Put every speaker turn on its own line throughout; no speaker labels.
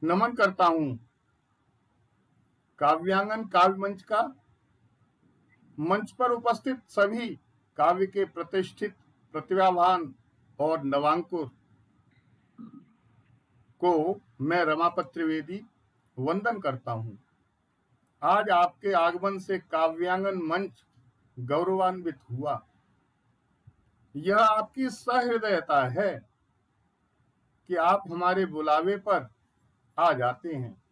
नमन करता हूं काव्यांगन काव्य मंच का। मंच पर उपस्थित सभी काव्य के प्रतिष्ठित, प्रतिभावान और नवांकुर को मैं रमापति त्रिवेदी वंदन करता हूं। आज आपके आगमन से काव्यांगन मंच गौरवान्वित हुआ। यह आपकी सहृदयता है कि आप हमारे बुलावे पर आ जाते हैं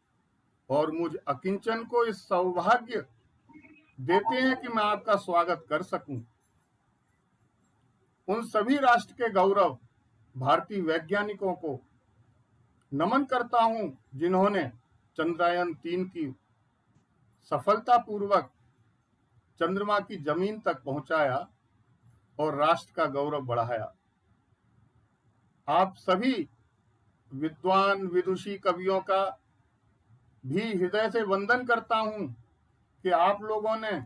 और मुझ अकिंचन को इस सौभाग्य देते हैं कि मैं आपका स्वागत कर सकूं। उन सभी राष्ट्र के गौरव भारतीय वैज्ञानिकों को नमन करता हूं जिन्होंने चंद्रयान-3 की सफलतापूर्वक चंद्रमा की जमीन तक पहुंचाया और राष्ट्र का गौरव बढ़ाया। आप सभी विद्वान विदुषी कवियों का भी हृदय से वंदन करता हूं कि आप लोगों ने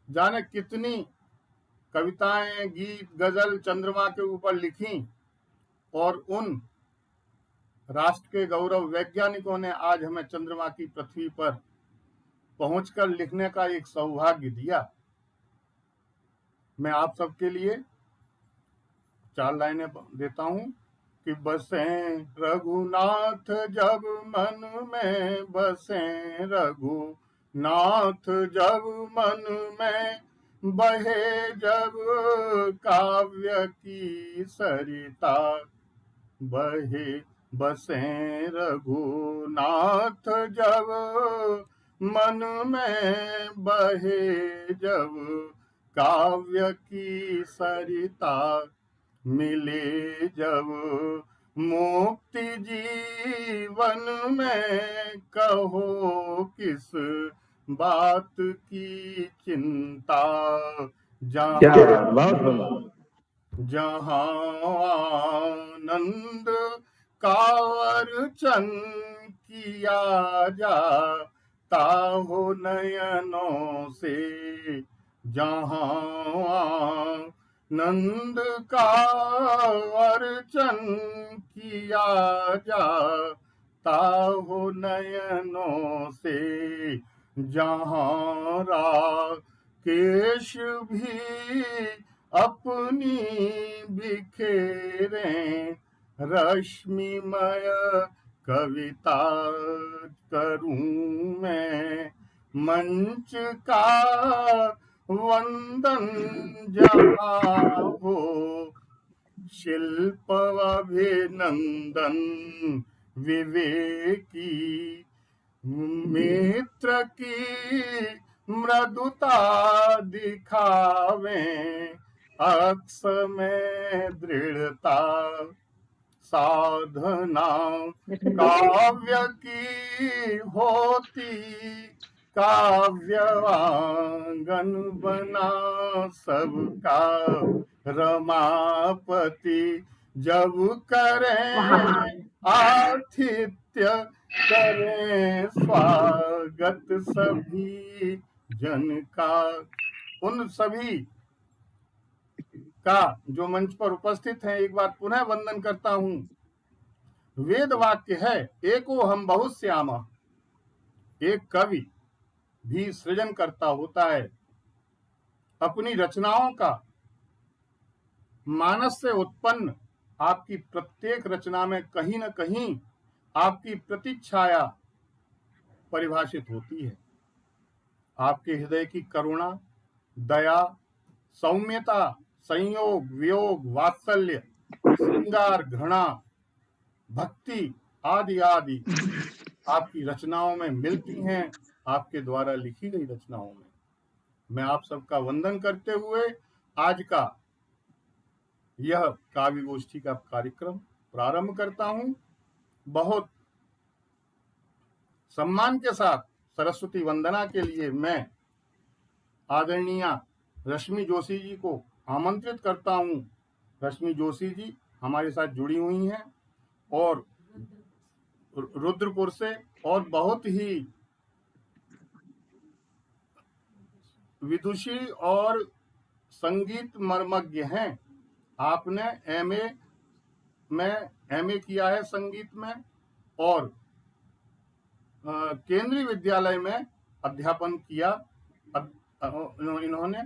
जाने कितनी कविताएं, गीत, गजल चंद्रमा के ऊपर लिखी और उन राष्ट्र के गौरव वैज्ञानिकों ने आज हमें चंद्रमा की पृथ्वी पर पहुंचकर लिखने का एक सौभाग्य दिया। मैं आप सबके लिए 4 लाइनें देता हूं कि बसें रघुनाथ जब मन में, बसें रघुनाथ जब मन में, बहे जब काव्य की सरिता, बहे बसें रघुनाथ जब मन में, बहे जब काव्य की सरिता, मिले जब मुक्ति जीवन में, कहो किस बात की चिंता, जहां आनंद कांवरचन किया जाता हो नयनों से, जहां नंद का अर्चन किया जाता हो नयनों से, जहां राकेश भी अपनी बिखेरें रश्मिमय कविता, करूं मैं मंच का वंदन जहां हो शिल्प अभिनंदन, विवेकी मित्र की मृदुता दिखावें, अक्स में दृढ़ता, साधना काव्य की होती, काव्यवांगन बना सबका, रमापति जब करें आतिथ्य, करें स्वागत सभी जन का। उन सभी का जो मंच पर उपस्थित हैं एक बार पुनः वंदन करता हूं। वेद वाक्य है एको हम बहुत श्यामा। एक कवि भी सृजन करता होता है, अपनी रचनाओं का मानस से उत्पन्न आपकी प्रत्येक रचना में कहीं न कहीं आपकी प्रतिच्छाया परिभाषित होती है। आपके हृदय की करुणा, दया, सौम्यता, संयोग, वियोग, वात्सल्य, श्रृंगार, घृणा, भक्ति आदि आदि आपकी रचनाओं में मिलती हैं, आपके द्वारा लिखी गई रचनाओं में। मैं आप सबका वंदन करते हुए आज का यह काव्य गोष्ठी का कार्यक्रम प्रारंभ करता हूं। बहुत सम्मान के साथ सरस्वती वंदना के लिए मैं आदरणीय रश्मि जोशी जी को आमंत्रित करता हूं। रश्मि जोशी जी हमारे साथ जुड़ी हुई हैं और रुद्रपुर से, और बहुत ही विदुषी और संगीत मर्मज्ञ हैं। आपने एमए किया है संगीत में, और केंद्रीय विद्यालय में अध्यापन किया इन्होंने।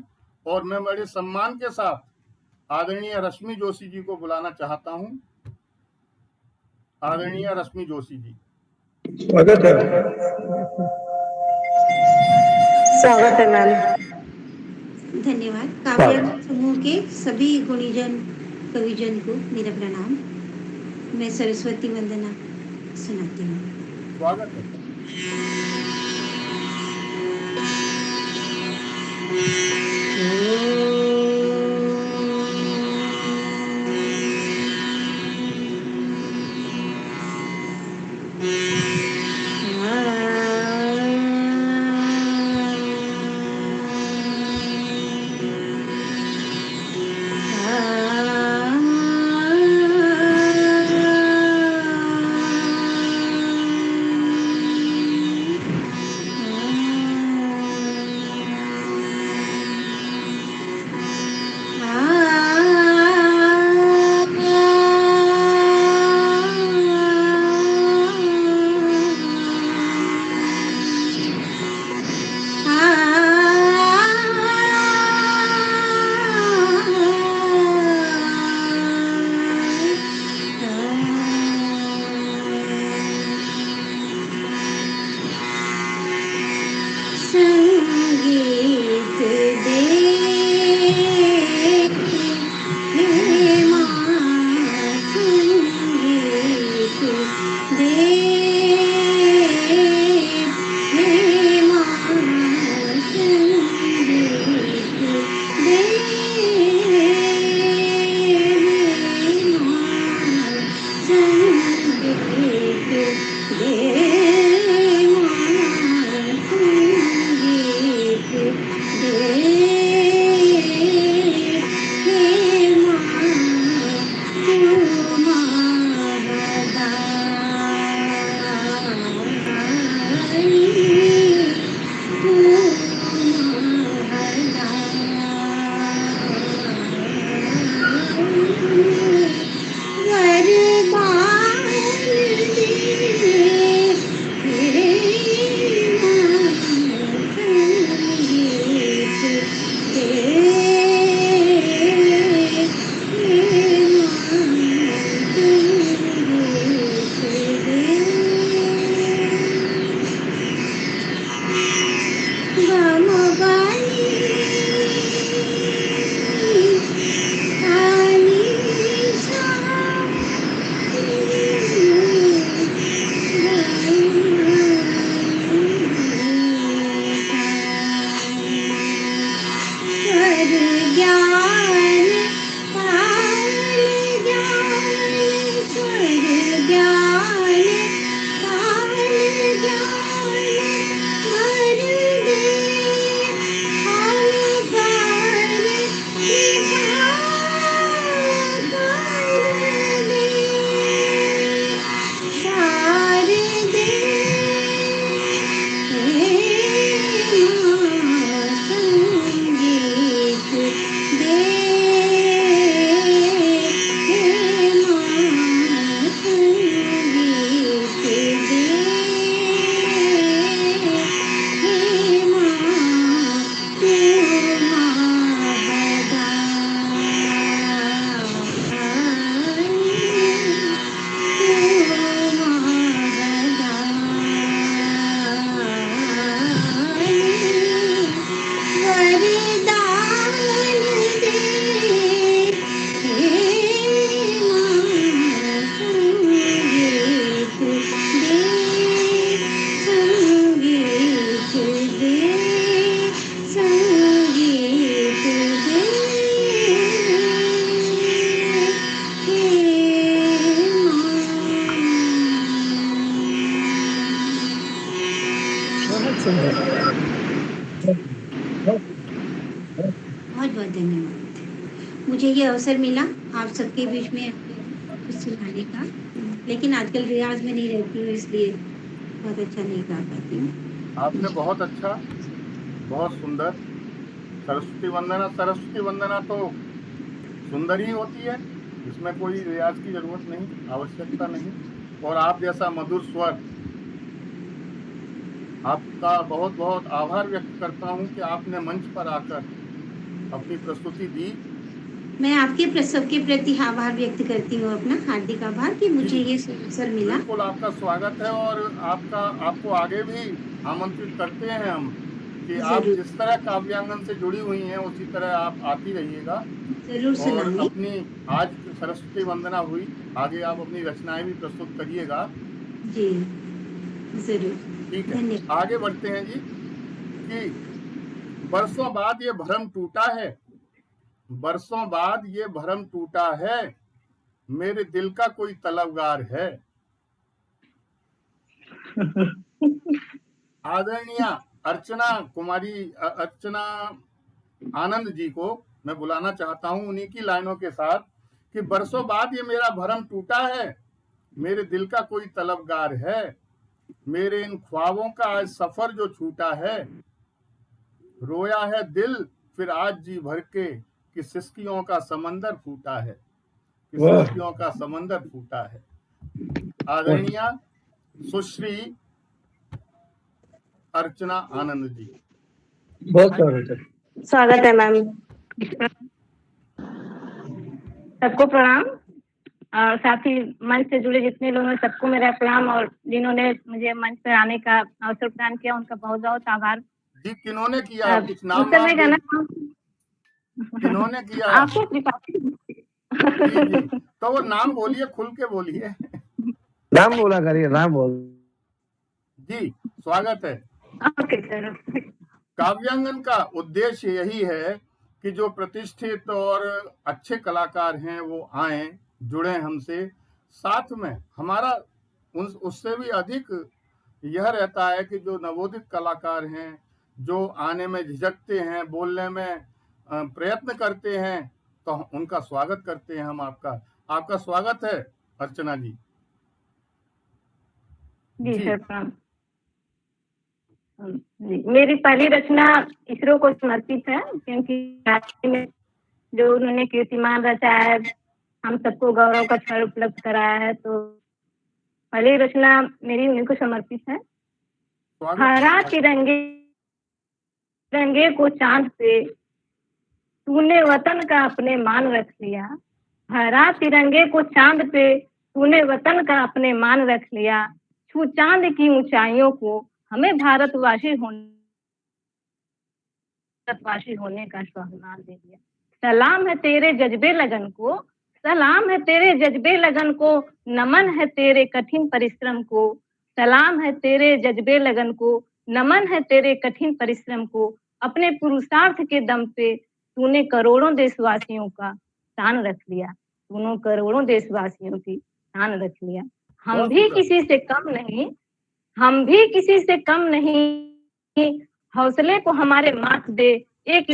और मैं बड़े सम्मान के साथ आदरणीय रश्मि जोशी जी को बुलाना चाहता हूं। आदरणीय रश्मि जोशी जी,
स्वागत है।
स्वागत है मैम।
धन्यवाद। काव्यात्मक समूह के सभी गुणीजन कविजन को मेरा प्रणाम। मैं सरस्वती वंदना सुनाती हूँ।
स्वागत है।
बहुत बहुत धन्यवाद। मुझे ये अवसर मिला आप सबके बीच में कुछ सुनाने का, लेकिन आजकल रियाज में नहीं रहती हूँ, इसलिए बहुत अच्छा नहीं गा पाती हूँ।
आपने बहुत अच्छा, बहुत सुंदर सरस्वती वंदना तो सुंदर ही होती है, इसमें कोई रियाज की जरूरत नहीं, आवश्यकता नहीं। और आप जैसा मधुर स्वर आपका बहुत बहुत आभार व्यक्त करता हूं कि आपने मंच पर आकर अपनी प्रस्तुति दी।
मैं आपके सबके प्रति आभार व्यक्त करती हूँ, अपना हार्दिक आभार कि मुझे
जी,
ये अवसर मिला।
बिल्कुल आपका स्वागत है और आपको आगे भी आमंत्रित करते हैं हम कि आप
जरूर
जिस तरह काव्यांगन से जुड़ी हुई हैं उसी तरह आप आती रहिएगा
जरूर
और
सुनाऊंगी।
अपनी आज सरस्वती वंदना हुई, आगे आप अपनी रचनाएं भी प्रस्तुत करिएगा।
जी जरूर।
ठीक है,
धन्यवाद।
आगे बढ़ते हैं जी कि बरसों बाद ये भरम टूटा है, बरसों बाद ये भरम टूटा है, मेरे दिल का कोई तलबगार है। आदरणीय अर्चना आनंद जी को मैं बुलाना चाहता हूं उन्हीं की लाइनों के साथ कि बरसों बाद ये मेरा भरम टूटा है, मेरे दिल का कोई तलबगार है, मेरे इन ख्वाबों का आज सफर जो छूटा है, रोया है दिल फिर आज जी भर के कि सिसकियों का समंदर फूटा है, कि
वाह,
सिसकियों का समंदर फूटा है। आदरणीय सुश्री अर्चना आनंद जी,
बहुत स्वागत है।
स्वागत है मैम।
सबको प्रणाम और साथ ही मंच से जुड़े जितने लोग हैं सबको मेरा प्रणाम और जिन्होंने मुझे मंच पर आने का अवसर प्रदान किया उनका बहुत बहुत आभार।
जी किन्होंने किया, कुछ नाम
उत्तर में गाना
किन्होंने किया?
आपको
जी जी, तो वो नाम बोलिए, खुल के बोलिए।
नाम बोला करिए, नाम बोल।
जी स्वागत है।
Okay sir.
काव्यांगन का उद्देश्य यही है कि जो प्रतिष्ठित और अच्छे कलाकार हैं वो आए, जुड़े हमसे, साथ में हमारा उससे भी अधिक यह रहता है कि जो नवोदित कलाकार हैं, जो आने में झिझकते हैं, बोलने में प्रयत्न करते हैं, तो उनका स्वागत करते हैं हम। आपका स्वागत है अर्चना जी।
जी सर प्रणाम। जी मेरी पहली रचना इसरो को समर्पित है क्योंकि में जो उन्होंने कीर्तिमान रचा है, हम सबको गौरव का क्षण उपलब्ध कराया है, तो पहली रचना मेरी उन्हीं को समर्पित है। हरा तिरंगे तिरंगे को चांद पे तूने वतन का अपने मान रख लिया, हरा तिरंगे को चांद पे तूने वतन का अपने मान रख लिया, छू चांद की ऊंचाइयों को हमें भारतवासी होने का स्वाभिमान दे दिया। सलाम है तेरे जज्बे लगन को, सलाम है तेरे जज्बे लगन को, नमन है तेरे कठिन परिश्रम को, सलाम है तेरे जज्बे लगन को, नमन है तेरे कठिन परिश्रम को, अपने पुरुषार्थ के दम पे तूने करोड़ों देशवासियों का शान रख लिया, तूने करोड़ों देशवासियों की शान रख लिया। हम भी किसी से कम नहीं, हम भी किसी से कम नहीं, हौसले को हमारे मात दे, एक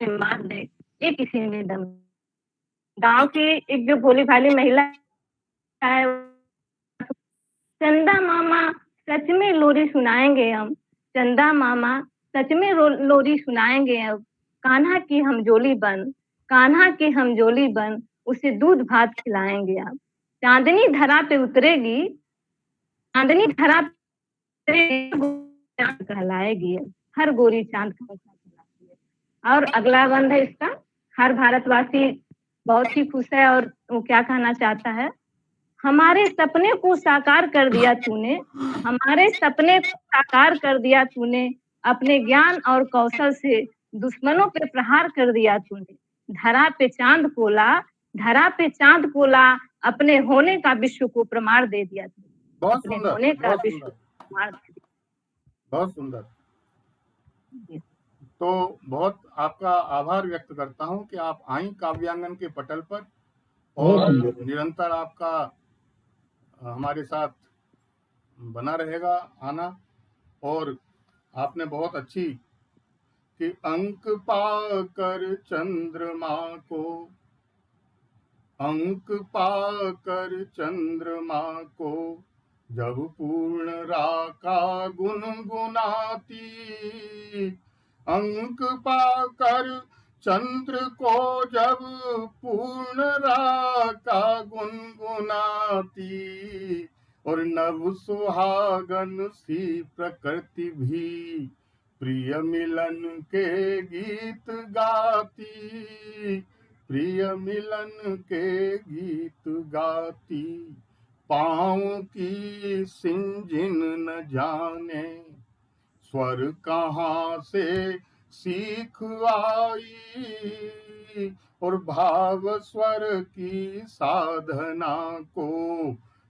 मात दे, एक किसी में दम। गांव की एक जो भोली भाली महिला है, चंदा मामा सच में लोरी सुनाएंगे हम, चंदा मामा सच में लोरी सुनाएंगे अब, कान्हा की हम जोली बन, कान्हा की हम जोली बन, उसे दूध भात खिलाएंगे अब। चांदनी धरा पे उतरेगी, चांदनी धरा चांद कहलाएगी, हर गोरी चांद कहलाएगी। और अगला बंद है इसका, हर भारतवासी बहुत ही खुश है और वो क्या कहना चाहता है। हमारे सपने को साकार कर दिया तूने, हमारे सपने को साकार कर दिया तूने, अपने ज्ञान और कौशल से दुश्मनों पे प्रहार कर दिया तूने, धरा पे चांद को ला, धरा पे चांद को ला, अपने होने का विश्व को प्रमाण दे दिया तूने,
बहुत
अपने
सुंदर,
होने का
बहुत
विश्व
सुंदर,
को प्रमाण दे दिया।
बहुत सुंदर। तो बहुत आपका आभार व्यक्त करता हूं कि आप आई काव्यांगन के पटल पर और निरंतर आपका हमारे साथ बना रहेगा आना। और आपने बहुत अच्छी कि अंक पाकर चंद्रमा को, अंक पाकर चंद्रमा को जब पूर्ण राका गुनगुनाती, अंक पाकर चंद्र को जब पूर्ण राका गुनगुनाती, और नव सुहागन सी प्रकृति भी प्रिय मिलन के गीत गाती, प्रिय मिलन के गीत गाती। पाँव की सिंजिन न जाने स्वर कहाँ से सीख आई, और भाव स्वर की साधना को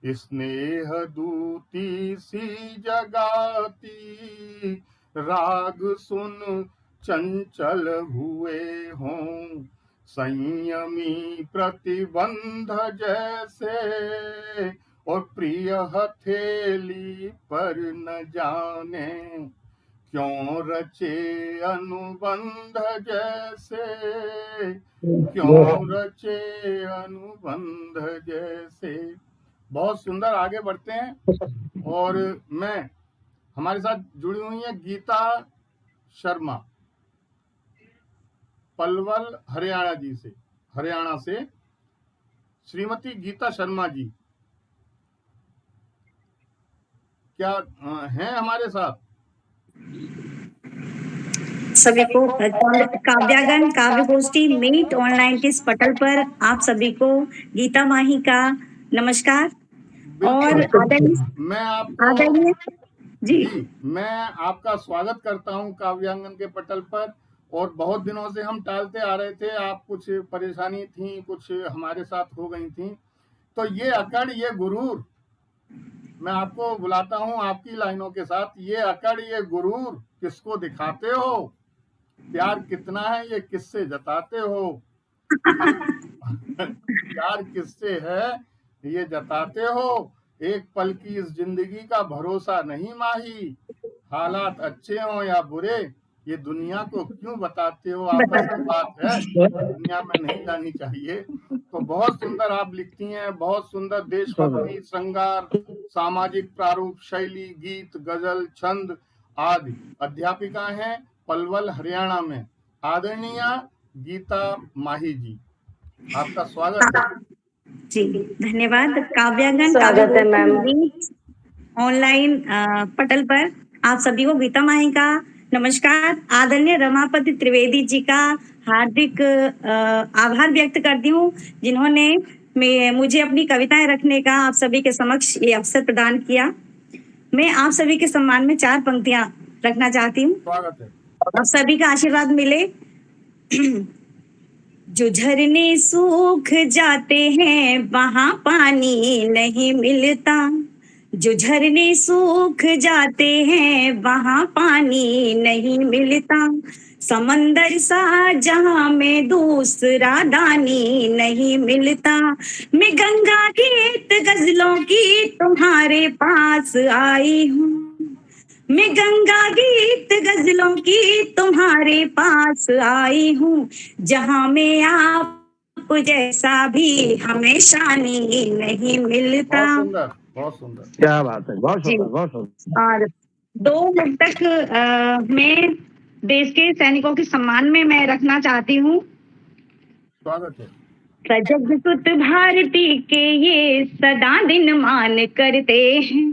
स्नेह दूती सी जगाती। राग सुन चंचल हुए हों संयमी प्रतिबंध जैसे, और प्रिय हथेली पर न जाने क्यों रचे अनुबंध जैसे, क्यों रचे अनुबंध जैसे। बहुत सुंदर, आगे बढ़ते हैं। और मैं हमारे साथ जुड़ी हुई है गीता शर्मा, पलवल हरियाणा से श्रीमती गीता शर्मा जी, क्या हैं हमारे साथ?
सभी को काव्यागन काव्य गोष्ठी मीट ऑनलाइन के इस पटल पर आप सभी को गीता माही का नमस्कार। और
मैं आपको जी मैं आपका स्वागत करता हूं काव्यांगन के पटल पर। और बहुत दिनों से हम टालते आ रहे थे, आप कुछ परेशानी थी, कुछ हमारे साथ हो गई थी। तो ये अकड़ ये गुरूर, मैं आपको बुलाता हूं आपकी लाइनों के साथ। ये अकड़ ये गुरूर किसको दिखाते हो, प्यार कितना है ये किससे जताते हो, प्यार किससे है ये जताते हो। एक पल की इस जिंदगी का भरोसा नहीं माही, हालात अच्छे हो या बुरे ये दुनिया को क्यों बताते हो। आपस में बात है, दुनिया में नहीं जानी चाहिए। तो बहुत सुंदर आप लिखती हैं, बहुत सुंदर देशभक्ति, श्रृंगार, सामाजिक प्रारूप, शैली, गीत, गजल, छंद आदि। अध्यापिका हैं पलवल हरियाणा में, आदरणीय गीता माही जी, आपका स्वागत है
जी। धन्यवाद। काव्यांगन
स्वागत है मैम।
ऑनलाइन पटल पर आप सभी को गीता माही का नमस्कार। आदरणीय रमापति त्रिवेदी जी का हार्दिक आभार व्यक्त करती हूँ, जिन्होंने मुझे अपनी कविताएं रखने का आप सभी के समक्ष ये अवसर प्रदान किया। मैं आप सभी के सम्मान में 4 पंक्तियां रखना चाहती हूँ।
स्वागत है।
आप सभी का आशीर्वाद मिले। जो झरने सूख जाते हैं वहां पानी नहीं मिलता, जो झरने सूख जाते हैं वहां पानी नहीं मिलता, समंदर सा जहां में दूसरा दानी नहीं मिलता। मैं गंगा गीत गजलों की तुम्हारे पास आई हूँ, मैं गंगा गीत गजलों की तुम्हारे पास आई हूँ, जहां में आप जैसा भी हमेशा नहीं मिलता।
बहुत सुंदर, बहुत सुंदर,
क्या बात है, बहुत सुंदर, बहुत सुंदर।
और 2 मुक्तक मैं देश के सैनिकों के सम्मान में मैं रखना चाहती हूँ।
स्वागत है।
सजग सुत भारती के ये सदा दिन मान करते हैं,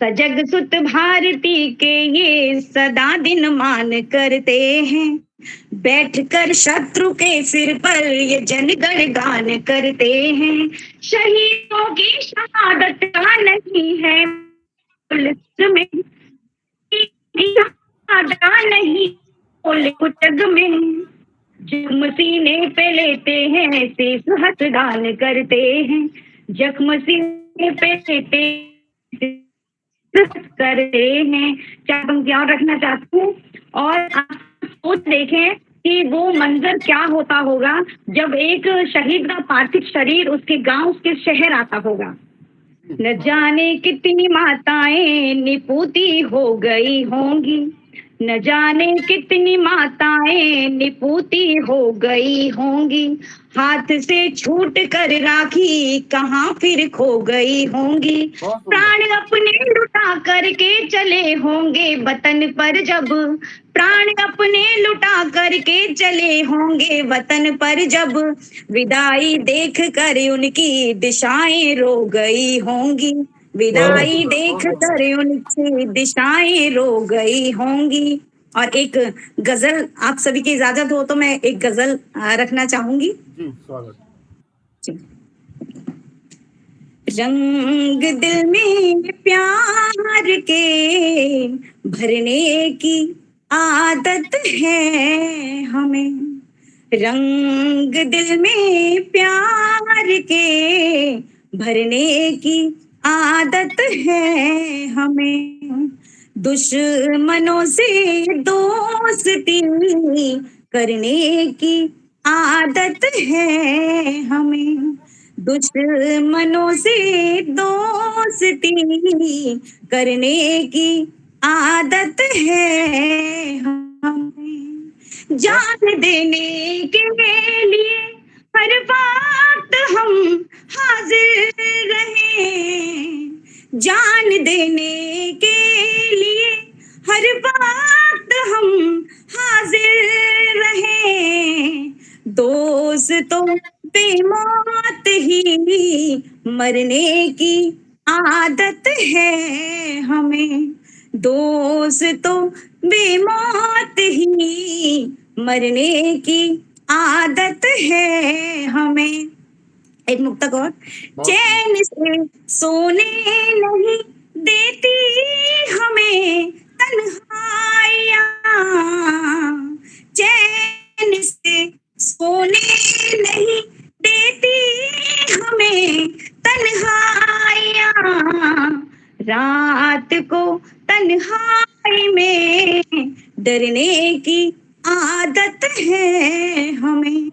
सजग सुत भारती के ये सदा दिन मान करते हैं, बैठकर शत्रु के सिर पर ये जनगण गान करते हैं। शहीदों की शहादत का नहीं है पुलिस में, नहीं जग में, जख्म सीने पे लेते हैं शीश हथ दान करते हैं, जख्म सीने पे लेते करते हैं। 4 पंक्तियां रखना चाहती हूँ। और आप सोच देखें कि वो मंजर क्या होता होगा जब एक शहीद का पार्थिव शरीर उसके गांव, उसके शहर आता होगा। न जाने कितनी माताएं निपुती हो गई होंगी, न जाने कितनी माताएं निपुती हो गई होंगी, हाथ से छूट कर राखी कहाँ फिर खो गई होंगी, प्राण अपने लुटा करके चले होंगे वतन पर जब, प्राण अपने लुटा करके चले होंगे वतन पर जब, विदाई देख कर उनकी दिशाएं रो गई होंगी,
विदाई देख कर उनकी दिशाएं रो गई होंगी। और एक गजल, आप सभी की इजाजत हो तो मैं एक गजल रखना चाहूंगी।
जी स्वागत।
जी। रंग दिल में प्यार के भरने की आदत है हमें, रंग दिल में प्यार के भरने की आदत है हमें, दुश्मनों से दोस्ती करने की आदत है हमें, दुश्मनों से दोस्ती करने की आदत है हमें, जान देने के लिए हर वक्त हम हाजिर रहे, जान देने के लिए हर वक्त हम हाजिर रहे, दोस्तों पे मौत ही मरने की आदत है हमें, दोस्तों बेमौत ही मरने की आदत है हमें। एक मुक्तक और, चैन से सोने नहीं देती हमें तन्हाइयाँ, चैन से सोने नहीं देती हमें तन्हाइयाँ, रात को तन्हाई में डरने की आदत है हमें,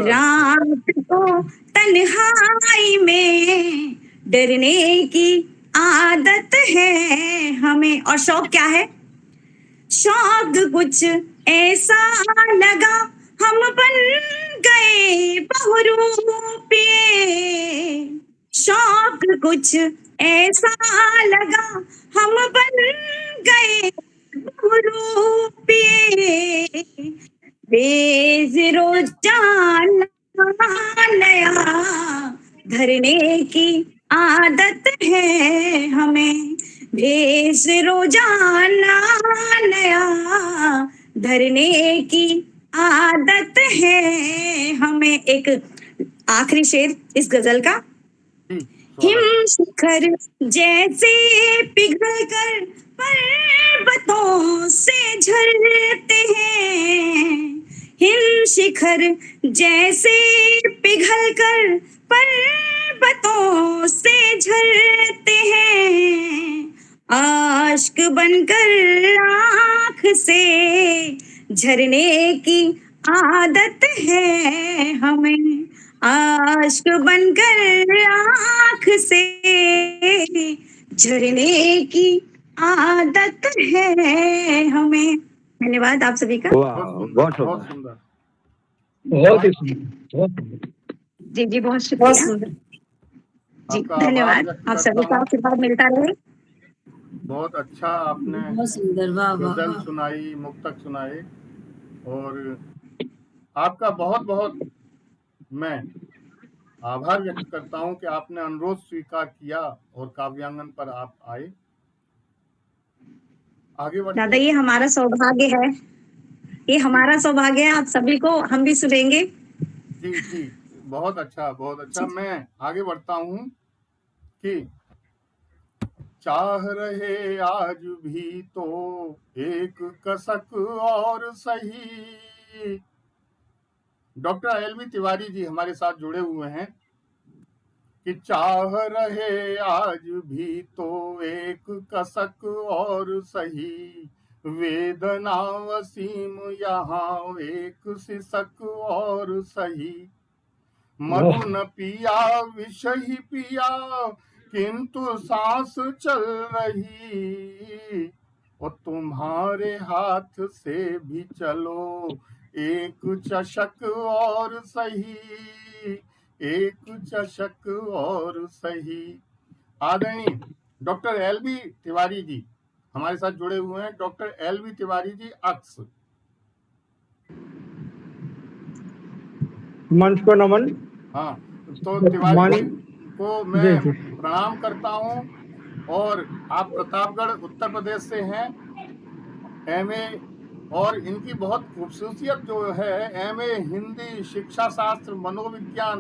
रात को तन्हाई में डरने की आदत है हमें। और शौक क्या है? शौक कुछ ऐसा लगा हम बन गए बहुरूपिये, शौक कुछ ऐसा लगा हम बन गए बहुरूपिये, बेज रोजाना नया धरने की आदत है हमें, भेष रोजाना नया धरने की आदत है हमें। एक आखिरी शेर इस गजल का, हिम शिखर जैसे पिघल कर पर्वतों से झरते हैं, हिम शिखर जैसे पिघल कर पर्वतों से झरते हैं, आश्क बनकर आँख से झरने की आदत है हमें, आश्क बनकर आँख से झरने की आदत है हमें। धन्यवाद आप सभी का।
बहुत
सुंदर,
बहुत ही सुंदर।
जी जी बहुत शुक्रिया जी, धन्यवाद। आप सभी का आशीर्वाद मिलता रहे।
बहुत अच्छा आपने
बहुत सुंदर, वाह
गजल
वाह।
सुनाई, मुक्तक सुनाए, और आपका बहुत बहुत मैं आभार व्यक्त करता हूं कि आपने अनुरोध स्वीकार किया और काव्यांगन पर आप आए। आगे बढ़ते
दादा, ये हमारा सौभाग्य है, ये हमारा सौभाग्य है, आप सभी को हम भी सुनेंगे।
जी जी बहुत अच्छा, बहुत अच्छा। मैं आगे बढ़ता हूं कि चाह रहे आज भी तो एक कसक और सही। Doctor L B. तिवारी जी हमारे साथ जुड़े हुए हैं कि चाह रहे आज भी तो एक कसक और सही, वेदना वसीम यहाँ एक सिसक और सही, मधु न पिया विष ही पिया किंतु सांस चल रही, और तुम्हारे हाथ से भी चलो एक चषक और सही, एक चषक और सही। आदरणीय डॉक्टर एल.बी. तिवारी जी हमारे साथ जुड़े हुए हैं। Doctor L B. तिवारी जी अक्स।
मंच को नमन।
हाँ, तो तिवारी जी को मैं प्रणाम करता हूँ और आप प्रतापगढ़ उत्तर प्रदेश से हैं। एमए और इनकी बहुत खूबसूसियत जो है, एमए हिंदी, शिक्षा शास्त्र, मनोविज्ञान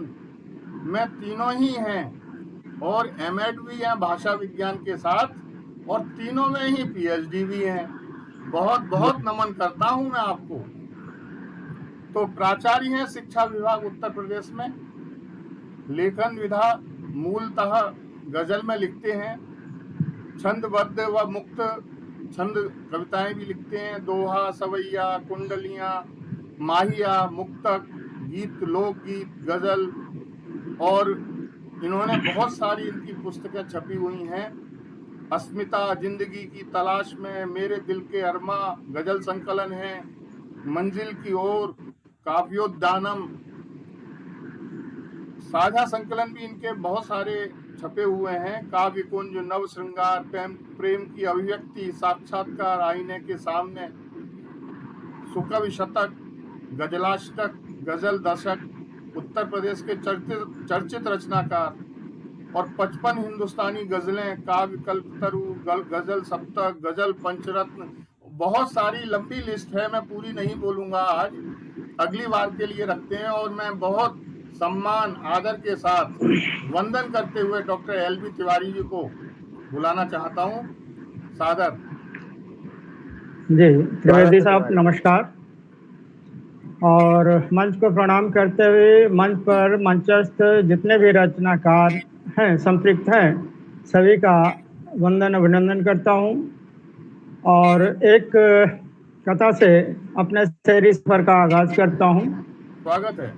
में तीनों ही हैं और एमएड भी हैं भाषा विज्ञान के साथ, और तीनों में ही पीएचडी भी हैं। बहुत बहुत नमन करता हूं मैं आपको। तो प्राचार्य हैं शिक्षा विभाग उत्तर प्रदेश में। लेखन विधा मूलतः गजल में लिखते हैं। छंदबद्ध व मुक्त छंद कविताएं भी लिखते हैं। दोहा, सवैया, कुंडलियां, माहिया, मुक्तक, गीत, लोकगीत, गजल, और इन्होंने बहुत सारी इनकी पुस्तकें छपी हुई हैं। अस्मिता, जिंदगी की तलाश में, मेरे दिल के अरमा गजल संकलन है। मंजिल की ओर, काव्योद्यानम, साझा संकलन भी इनके बहुत सारे छपे हुए हैं। काव्य कुंज, नव श्रृंगार, प्रेम की अभिव्यक्ति, साक्षात्कार, आईने के सामने, सुकवि शतक, गजलाष्टक, गजल दशक, उत्तर प्रदेश के चर्चित रचनाकार, और 55 हिंदुस्तानी गजलें, काव्य कल्पतरु, गजल सप्तक, गजल पंचरत्न, बहुत सारी लंबी लिस्ट है। मैं पूरी नहीं बोलूंगा आज, अगली बार के लिए रखते हैं। और मैं बहुत सम्मान आदर के साथ वंदन करते हुए डॉक्टर एलबी तिवारी जी को बुलाना चाहता हूं। सादर।
जी त्रिवेदी साहब नमस्कार, और मंच को प्रणाम करते हुए मंच पर मंचस्थ जितने भी रचनाकार हैं, संपृक्त हैं, सभी का वंदन अभिनंदन करता हूं। और एक कथा से अपने शेरी सफर का आगाज करता हूं।
स्वागत है।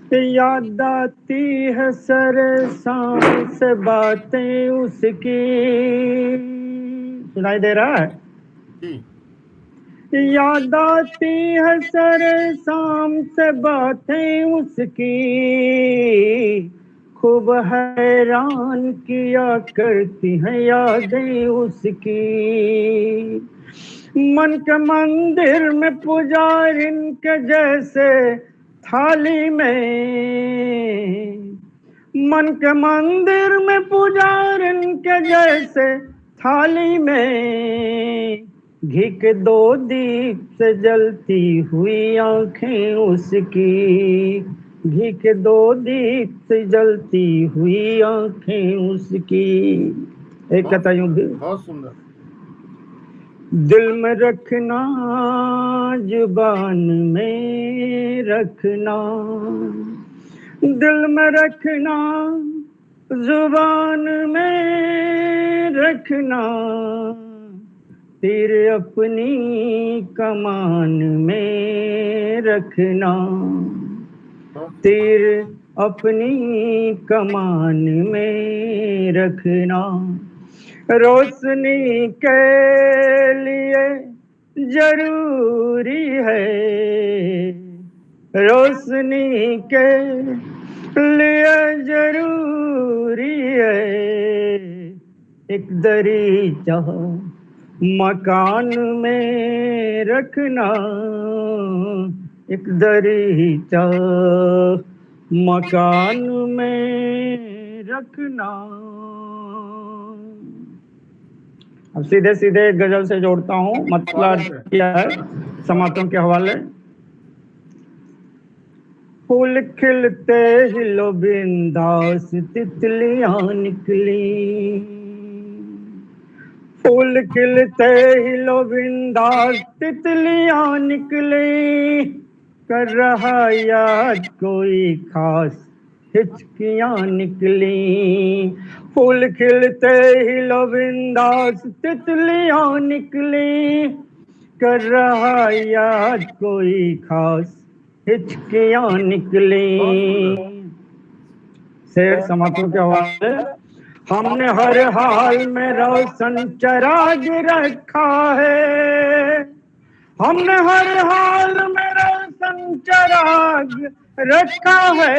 तो याद आती है सर शाम से बातें उसकी, सुनाई दे रहा है
जी।
याद आती है सर शाम से बातें उसकी, खूब हैरान किया करती हैं यादें उसकी। मन के मंदिर में पुजारिन के जैसे थाली में, मन के मंदिर में पुजारिन के जैसे थाली में, घी के 2 दीप से जलती हुई आंखें उसकी, घी के 2 दीप से जलती हुई आंखें उसकी। एक कथा यूं भी,
बहुत सुंदर।
दिल में रखना जुबान में रखना, दिल में रखना जुबान में रखना, तीर अपनी कमान में रखना, तीर अपनी कमान में रखना। रोशनी के लिए जरूरी है, रोशनी के लिए जरूरी है, एक दरीचा मकान में रखना, एक दरीचा मकान में रखना। अब सीधे सीधे गजल से जोड़ता हूँ, मतलब क्या है समातों के हवाले। फूल खिलते ही लो बिंदास तितलियां निकली, फूल खिलते ही लो बिंदास तितलियां निकली, कर रहा याद कोई खास हिचकियां निकली। फूल खिलते ही लो बिंदास तितलियां निकली, कर रहा याद कोई खास हिचकियां निकली। शेर समातों के हवाले। हमने हर हाल में रोशन चराग रखा है, हमने हर हाल में रोशन चराग रखा है,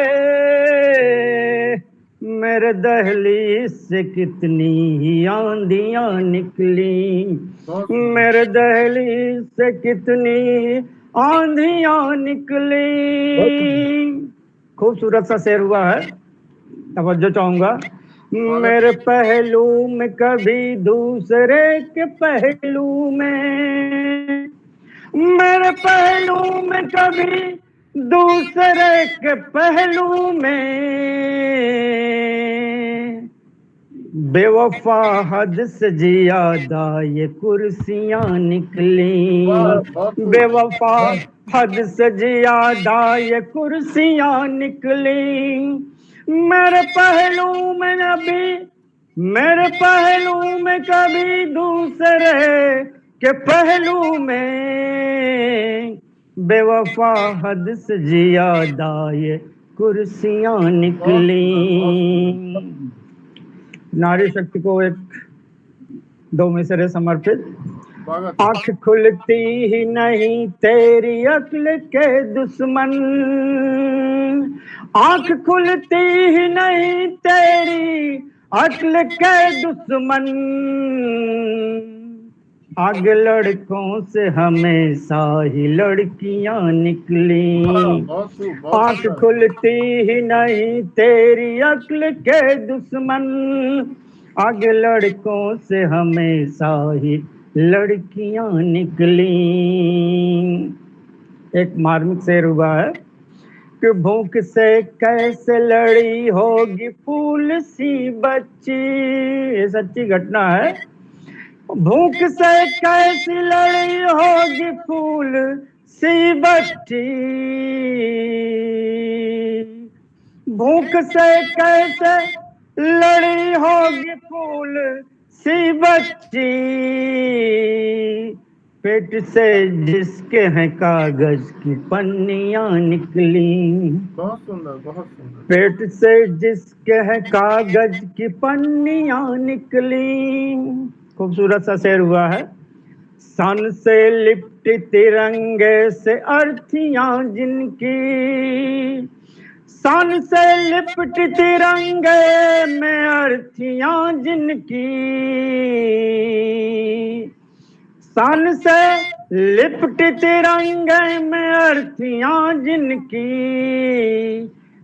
मेरे दहलीज से कितनी ही आंधियां निकली, मेरे दहलीज से कितनी आंधियां निकली। खूबसूरत सा शेर हुआ है, तवज्जो चाहूंगा। मेरे पहलू में कभी दूसरे के पहलू में, मेरे पहलू में कभी दूसरे के पहलू में, बेवफा हद से ज्यादा ये कुर्सियां निकली, बेवफा हद से ज्यादा ये कुर्सियां निकली। मेरे पहलू में मेरे पहलू में कभी दूसरे के पहलू में, बेवफा हद से ज्यादा ये कुर्सियां निकली। नारी शक्ति को एक दो मिसरे समर्पित। आंख खुलती ही नहीं तेरी अक्ल के दुश्मन, आंख खुलती ही नहीं तेरी अक्ल के दुश्मन, आगे लड़कों से हमेशा ही लड़कियां निकली। आंख खुलती ही नहीं तेरी अक्ल के दुश्मन, आगे लड़कों से हमेशा ही लड़कियां निकली। एक मार्मिक शेर हुआ है कि भूख से कैसे लड़ी होगी फूल सी बच्ची, ये सच्ची घटना है। भूख से कैसी लड़ी होगी फूल सी बच्ची, भूख से कैसे लड़ी होगी फूल सी बच्ची, पेट से जिसके हैं कागज की पन्नियां निकली।
बहुत सुंदर, बहुत सुंदर।
पेट से जिसके हैं कागज की पन्नियां निकली। खूबसूरत सा शेर हुआ है। सन से लिपटी तिरंगे से अर्थियां जिनकी, सन से लिपटी तिरंगे में अर्थियां जिनकी, सन से लिपटी तिरंगे में अर्थियां जिनकी,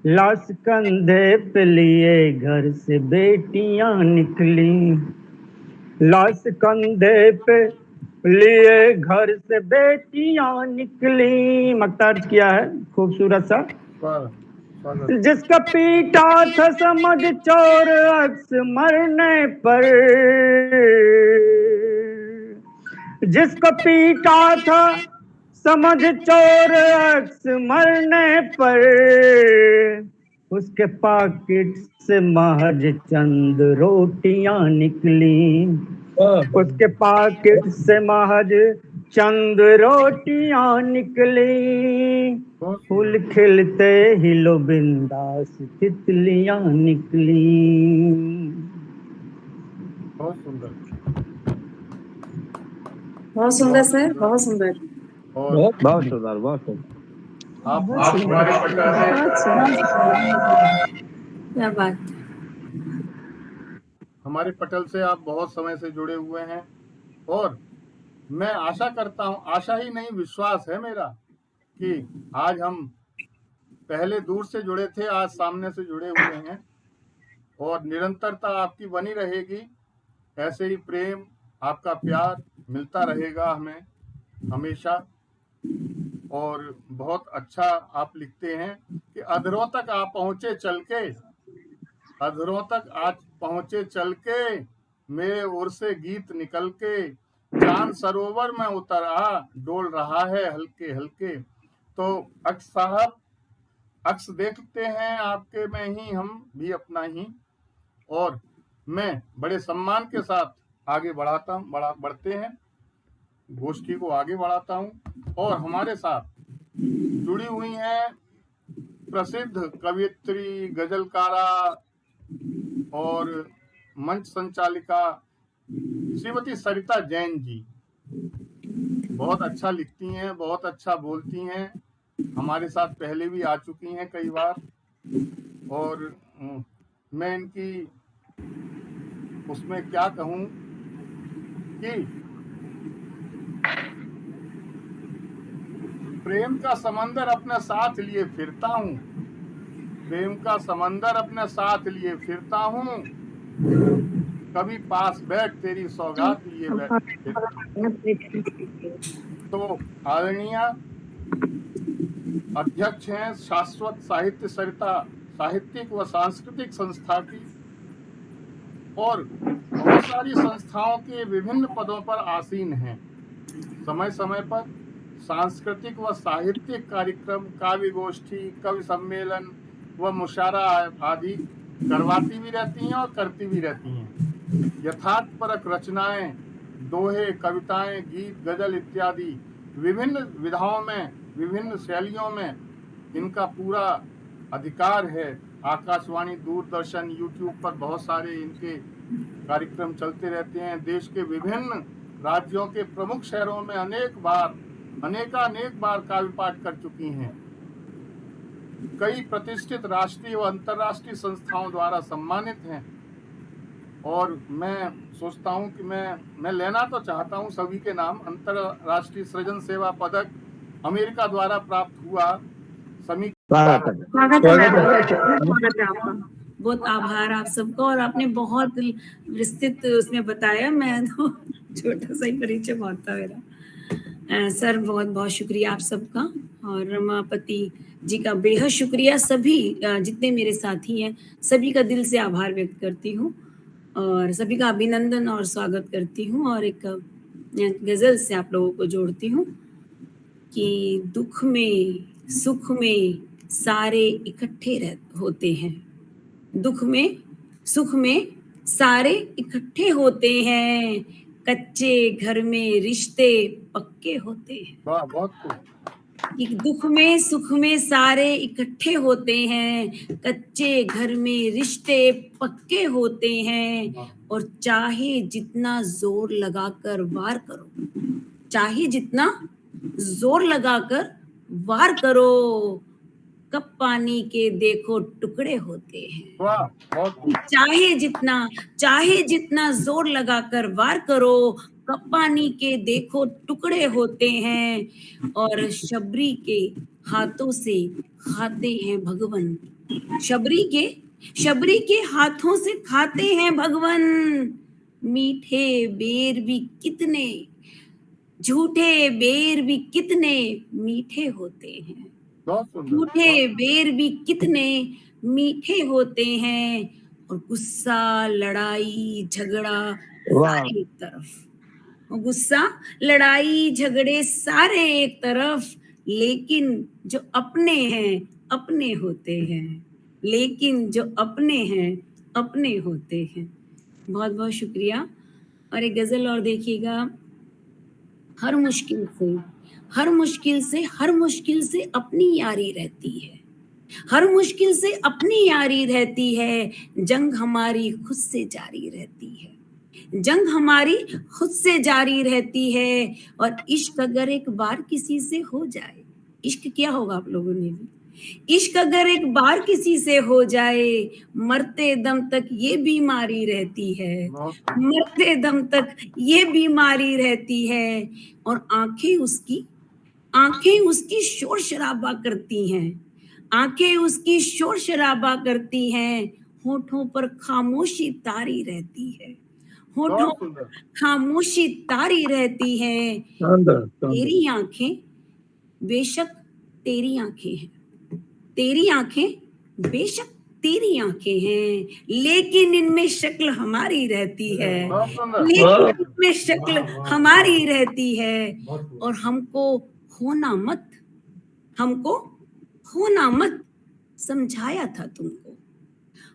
लाश कंधे पे लिए घर से बेटियां निकली, लाश कंधे पे लिए घर से बेटियां निकली। मकतार्ज किया है खूबसूरत सा। जिसका पीटा था समझ चोर अक्स मरने पर, जिसको पीटा था समझ चोर अक्स मरने पर, उसके पॉकेट से महज चंद रोटियां निकली, उसके पॉकेट से महज चंद रोटियां निकली। फूल खिलते ही लो बिंदास तितलियां निकली।
बहुत सुंदर,
बहुत सुंदर सर, बहुत सुंदर।
बहुत सुंदर, बहुत सुंदर।
आप हमारे
क्या बात।
हमारे पटल से आप बहुत समय से जुड़े हुए हैं और मैं आशा करता हूं, आशा ही नहीं विश्वास है मेरा कि आज हम पहले दूर से जुड़े थे, आज सामने से जुड़े हुए हैं और निरंतरता आपकी बनी रहेगी। ऐसे ही प्रेम, आपका प्यार मिलता रहेगा हमें हमेशा। और बहुत अच्छा आप लिखते हैं कि अधरों तक आप पहुंचे चल के, अधरों तक आज पहुंचे चल के, मेरे ओर से गीत निकल के, चांद सरोवर में उतर आ, डोल रहा है हल्के हल्के। तो अक्स साहब, अक्स देखते हैं आपके में ही हम भी अपना ही, और मैं बड़े सम्मान के साथ आगे बढ़ते हैं, गोष्ठी को आगे बढ़ाता हूं। और हमारे साथ जुड़ी हुई हैं प्रसिद्ध कवियत्री, गजलकारा और मंच संचालिका श्रीमती सरिता जैन जी। बहुत अच्छा लिखती हैं, बहुत अच्छा बोलती हैं, हमारे साथ पहले भी आ चुकी हैं कई बार। और मैं इनकी उसमें क्या कहूं कि प्रेम का समंदर अपने साथ लिए फिरता हूं, प्रेम का समंदर अपने साथ लिए फिरता हूं, कभी पास बैठ तेरी सौगात लिए बैठ। तो आदरणीय अध्यक्ष हैं शाश्वत साहित्य सरिता साहित्यिक व सांस्कृतिक संस्था की, और बहुत सारी संस्थाओं के विभिन्न पदों पर आसीन हैं। समय समय पर सांस्कृतिक व साहित्यिक कार्यक्रम, काव्य गोष्ठी, कवि सम्मेलन व मुशायरा आदि करवाती भी रहती हैं और करती भी रहती हैं। यथार्थपरक रचनाएं, दोहे, कविताएं, गीत, गजल इत्यादि विभिन्न विधाओं में, विभिन्न शैलियों में इनका पूरा अधिकार है। आकाशवाणी, दूरदर्शन, यूट्यूब पर बहुत सारे इनके कार्यक्रम चलते रहते हैं। देश के विभिन्न राज्यों के प्रमुख शहरों में अनेकानेक बार काव्य पाठ कर चुकी हैं। कई प्रतिष्ठित राष्ट्रीय व अंतर्राष्ट्रीय संस्थाओं द्वारा सम्मानित हैं। और मैं सोचता हूं कि मैं लेना तो चाहता हूं सभी के नाम। अंतर्राष्ट्रीय सृजन सेवा पदक अमेरिका द्वारा प्राप्त हुआ।
बहुत आभार आप सबका, और आपने बहुत विस्तृत उसमें बताया। मैं तो छोटा सा ही परिचय बहुत था मेरा। सर बहुत बहुत शुक्रिया आप सबका, और रमापति जी का बेहद शुक्रिया। सभी जितने मेरे साथी हैं सभी का दिल से आभार व्यक्त करती हूँ, और सभी का अभिनंदन और स्वागत करती हूँ। और एक गजल से आप लोगों को जोड़ती हूँ कि दुख में सुख में सारे इकट्ठे होते हैं, दुख में सुख में सारे इकट्ठे होते हैं, कच्चे घर में रिश्ते पक्के होते हैं।
बहुत
कि दुख में सुख में सारे इकट्ठे होते हैं, कच्चे घर में रिश्ते पक्के होते हैं। और चाहे जितना जोर लगाकर वार करो, चाहे जितना जोर लगाकर वार करो, कप पानी के देखो टुकड़े होते हैं। चाहे जितना जोर लगाकर वार करो, कप पानी के देखो टुकड़े होते हैं। और शबरी के हाथों से खाते हैं भगवन, शबरी के हाथों से खाते हैं भगवन। मीठे बेर भी कितने, झूठे बेर भी कितने मीठे होते हैं, झूठे बेर भी कितने मीठे होते हैं। और गुस्सा लड़ाई झगड़ा सारे एक तरफ, गुस्सा लड़ाई झगड़े सारे एक तरफ, लेकिन जो अपने हैं अपने होते हैं, लेकिन जो अपने हैं अपने होते हैं। बहुत बहुत शुक्रिया। और एक गजल और देखिएगा। हर मुश्किल से अपनी यारी रहती है, हर मुश्किल से अपनी यारी रहती है। जंग हमारी खुद से जारी रहती है, जंग हमारी खुद से जारी रहती है। और इश्क अगर एक बार किसी से हो जाए, इश्क क्या होगा आप लोगों ने भी, इश्क अगर एक बार किसी से हो जाए, मरते दम तक ये बीमारी रहती है, मरते दम तक ये बीमारी रहती है। और आंखें उसकी शोर शराबा करती हैं, आंखें उसकी शोर शराबा करती हैं। होठों पर खामोशी तारी रहती है, होठों पर खामोशी तारी रहती है। तेरी आंखें बेशक तेरी आंखें हैं, तेरी आंखें बेशक तेरी आंखें हैं, लेकिन इनमें शक्ल हमारी रहती है, लेकिन इनमें शक्ल हमारी रहती है। और हमको खोना मत समझाया था तुमको,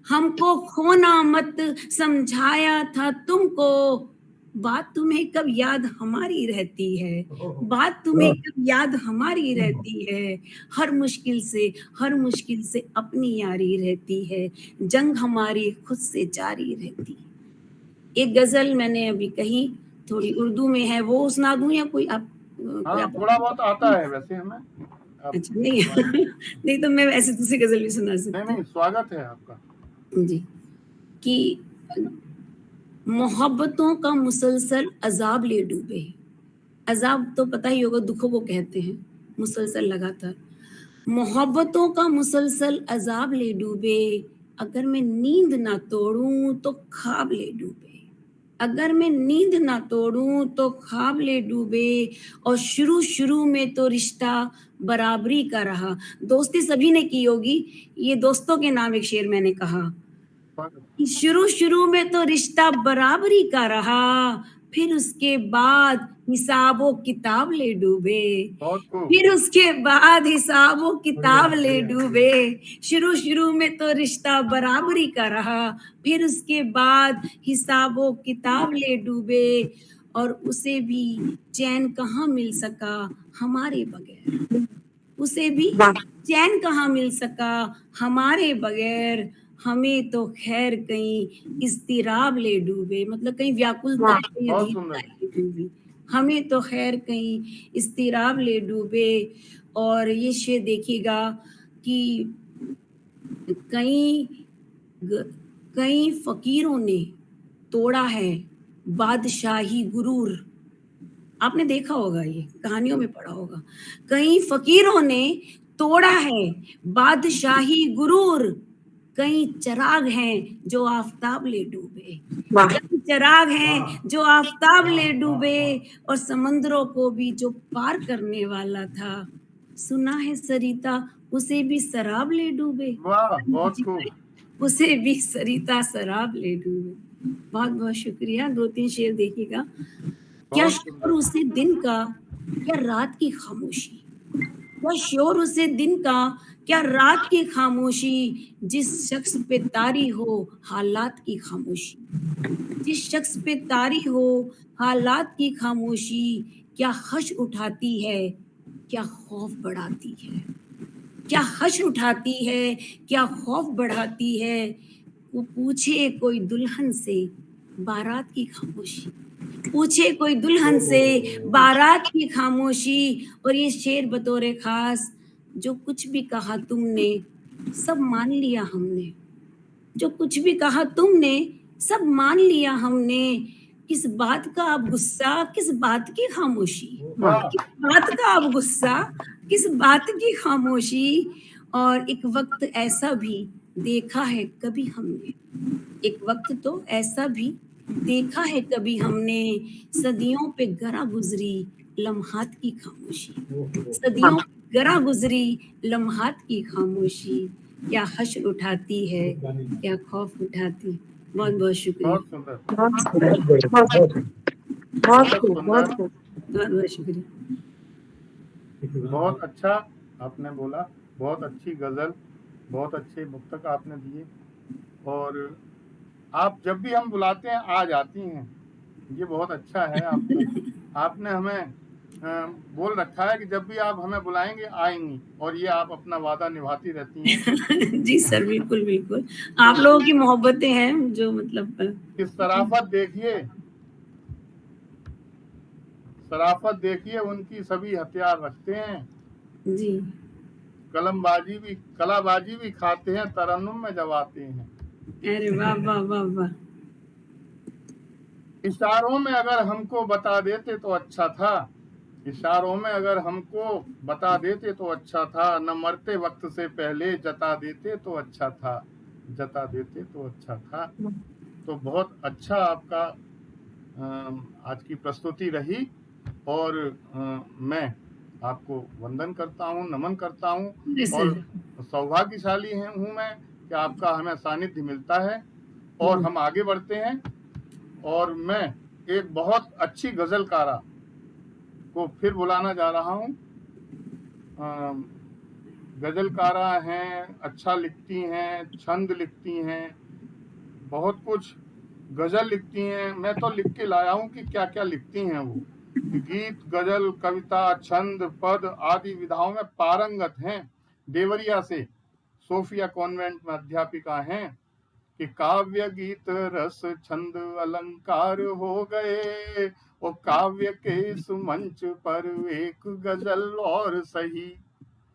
हमको खोना मत समझाया था तुमको। बात तुम्हें कब याद हमारी रहती है, बात तुम्हें कब याद हमारी रहती है। हर मुश्किल से अपनी यारी रहती है, जंग हमारी खुद से जारी रहती है। एक गजल मैंने अभी कही, थोड़ी उर्दू में है, वो सुना दूं या कोई आप?
थोड़ा बहुत आता है वैसे हमें।
अच्छा नहीं तो मैं ऐसे दूसरी गजल भी सुना सकती हूँ।
नहीं, स्वागत है आपका
जी। कि मोहब्बतों का मुसलसल अजाब ले डूबे, अजाब तो पता ही होगा दुखों को कहते हैं, मुसलसल लगातार। मोहब्बतों का मुसलसल अजाब ले डूबे, अगर मैं नींद ना तोड़ूं तो ख्वाब ले डूबे, अगर मैं नींद ना तोड़ूं तो ख्वाब ले डूबे, और शुरू शुरू में तो रिश्ता बराबरी का रहा। दोस्ती सभी ने की होगी, ये दोस्तों के नाम एक शेर मैंने कहा। शुरू शुरू में तो रिश्ता बराबरी का रहा, फिर उसके बाद हिसाबो किताब ले डूबे,
बहुत खूब।
फिर उसके बाद हिसाबो किताब ले डूबे। शुरू शुरू में तो रिश्ता बराबरी का रहा, फिर उसके बाद हिसाबो किताब ले डूबे, और उसे भी चैन कहाँ मिल सका हमारे बगैर, उसे भी चैन कहाँ मिल सका हमारे बगैर। हमें तो खैर कहीं इस्तिराब ले डूबे, मतलब कहीं व्याकुलता कहीं
बहुत
अधीनता
सुंदर।
ले डूबी। हमें तो खैर कहीं इस्तिराब ले डूबे। और ये शेर देखिएगा कि कई फकीरों ने तोड़ा है बादशाही गुरूर। आपने देखा होगा, ये कहानियों में पढ़ा होगा। कई फकीरों ने तोड़ा है बादशाही गुरूर, कई चिराग हैं जो आफताब ले डूबे, कई चिराग हैं जो आफताब ले डूबे, और समंदरों को भी जो पार करने वाला था, सुना है सरिता उसे भी शराब ले डूबे।
वाह, बहुत खूब।
उसे भी सरिता शराब ले डूबे। बहुत बहुत शुक्रिया। 2-3 शेर देखिएगा। क्या
बहुत
शोर
सुंदर।
उसे दिन का, क्या रात की खामोशी, क्या शोर उसे दिन का, क्या रात की खामोशी, जिस शख्स पे तारी हो हालात की खामोशी, जिस शख्स पे तारी हो हालात की खामोशी, क्या हश उठाती है, क्या खौफ बढ़ाती है, क्या हश उठाती है, क्या खौफ बढ़ाती है। वो पूछे कोई दुल्हन से बारात की खामोशी, पूछे कोई दुल्हन से बारात की खामोशी। और ये शेर बतौरे खास, जो कुछ भी कहा तुमने सब मान लिया हमने, जो कुछ भी कहा तुमने सब मान लिया हमने, किस बात का अब गुस्सा, किस बात की खामोशी, किस बात का अब गुस्सा, किस बात की खामोशी। और एक वक्त ऐसा भी देखा है कभी हमने, एक वक्त तो ऐसा भी देखा है कभी हमने, सदियों पे गरा गुजरी लम्हात की खामोशी, सदियों पे गरा गुजरी लम्हात की खामोशी, क्या हश्र उठाती है, क्या खौफ उठाती। बहुत बहुत शुक्रिया।
बहुत सुंदर।
बहुत बहुत शुक्रिया।
बहुत अच्छा आपने बोला, बहुत अच्छी गजल, बहुत अच्छे मुक्तक आपने दिए, और आप जब भी हम बुलाते हैं आ जाती हैं, ये बहुत अच्छा है आपका। आपने हमें बोल रखा है कि जब भी आप हमें बुलाएंगे आएंगी, और ये आप अपना वादा निभाती रहती हैं।
जी सर, बिल्कुल बिल्कुल। आप लोगों की मोहब्बतें हैं जो मतलब
इस शराफत देखिए, शराफत देखिए, उनकी सभी हथियार रखते हैं
जी,
कलाबाजी भी खाते हैं, तरन्नुम में जब आते हैं।
अरे वाह वाह वाह वाह।
इशारों में अगर हमको बता देते तो अच्छा था, इशारों में अगर हमको बता देते तो अच्छा था, न मरते वक्त से पहले जता देते तो अच्छा था, जता देते तो अच्छा था। तो बहुत अच्छा आपका आज की प्रस्तुति रही, और मैं आपको वंदन करता हूँ, नमन करता हूँ, और सौभाग्यशाली हूँ मैं कि आपका हमें सानिध्य मिलता है, और हम आगे बढ़ते हैं। और मैं एक बहुत अच्छी गजलकारा को फिर बुलाना जा रहा हूँ। गजलकारा हैं, अच्छा लिखती हैं, छंद लिखती हैं, बहुत कुछ गजल लिखती हैं। मैं तो लिख के लाया हूँ कि क्या क्या लिखती हैं वो। गीत, गजल, कविता, छंद, पद आदि विधाओं में पारंगत हैं। देवरिया से सोफिया कॉन्वेंट में अध्यापिका हैं कि काव्य गीत रस छंद अलंकार हो गए, और काव्य के इस मंच पर एक गजल और सही,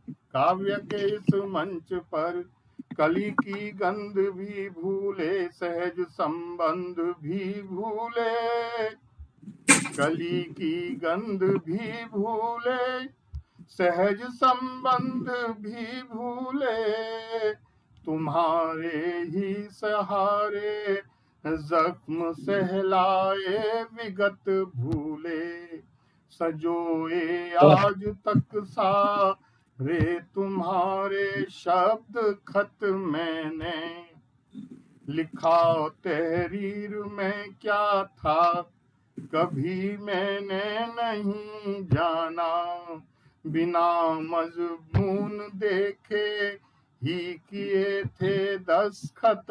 काव्य के इस मंच पर कली की गंध भी भूले, सहज संबंध भी भूले, कली की गंध भी भूले, सहज संबंध भी भूले, तुम्हारे ही सहारे जख्म सहलाए विगत भूले, सजोए आज तक सारे तुम्हारे शब्द खत मैंने, लिखा तहरीर में क्या था कभी मैंने नहीं जाना, बिना मजमून देखे ही किए थे दस्तखत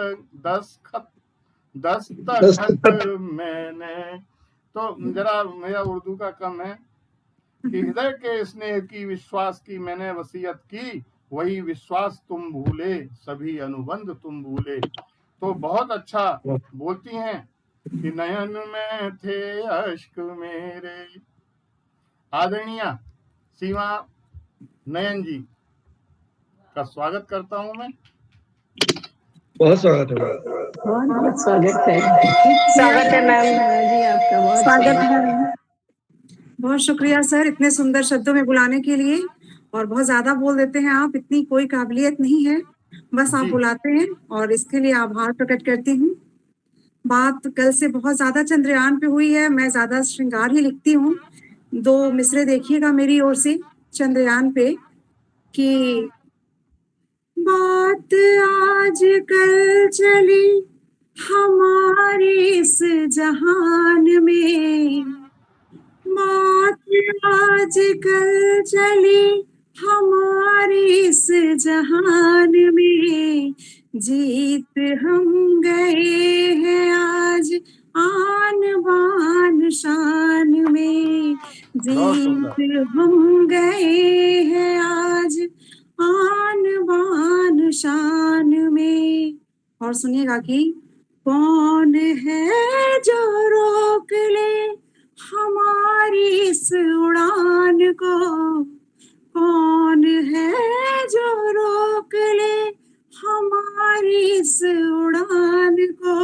मैंने। तो जरा मेरा उर्दू का कम है कि हृदय के स्नेह की विश्वास की मैंने वसीयत की, वही विश्वास तुम भूले, सभी अनुबंध तुम भूले। तो बहुत अच्छा बोलती हैं कि नयन में थे अश्क मेरे। आदरणीय सीमा नयन जी का स्वागत करता हूं मैं।
बहुत स्वागत है।
बहुत स्वागत है मैम जी, आपका बहुत
स्वागत है। बहुत शुक्रिया सर इतने सुंदर शब्दों में बुलाने के लिए, और बहुत ज्यादा बोल देते हैं आप, इतनी कोई काबिलियत नहीं है, बस आप
जी।
बुलाते हैं और इसके लिए आभार प्रकट करती हूँ। बात कल से बहुत ज्यादा चंद्रयान पे हुई है, मैं ज्यादा श्रृंगार ही लिखती हूँ। 2 मिसरे देखिएगा मेरी ओर से चंद्रयान पे कि बात आज कल चली हमारे इस जहान में, बात आज कल चली हमारे इस जहान में, जीत हम गए हैं आज आन बान शान में, जीत हम गए हैं आज आन बान शान में। और सुनिएगा कि कौन है जो रोक ले हमारी इस उड़ान को, कौन है जो रोक ले हमारी इस उड़ान को,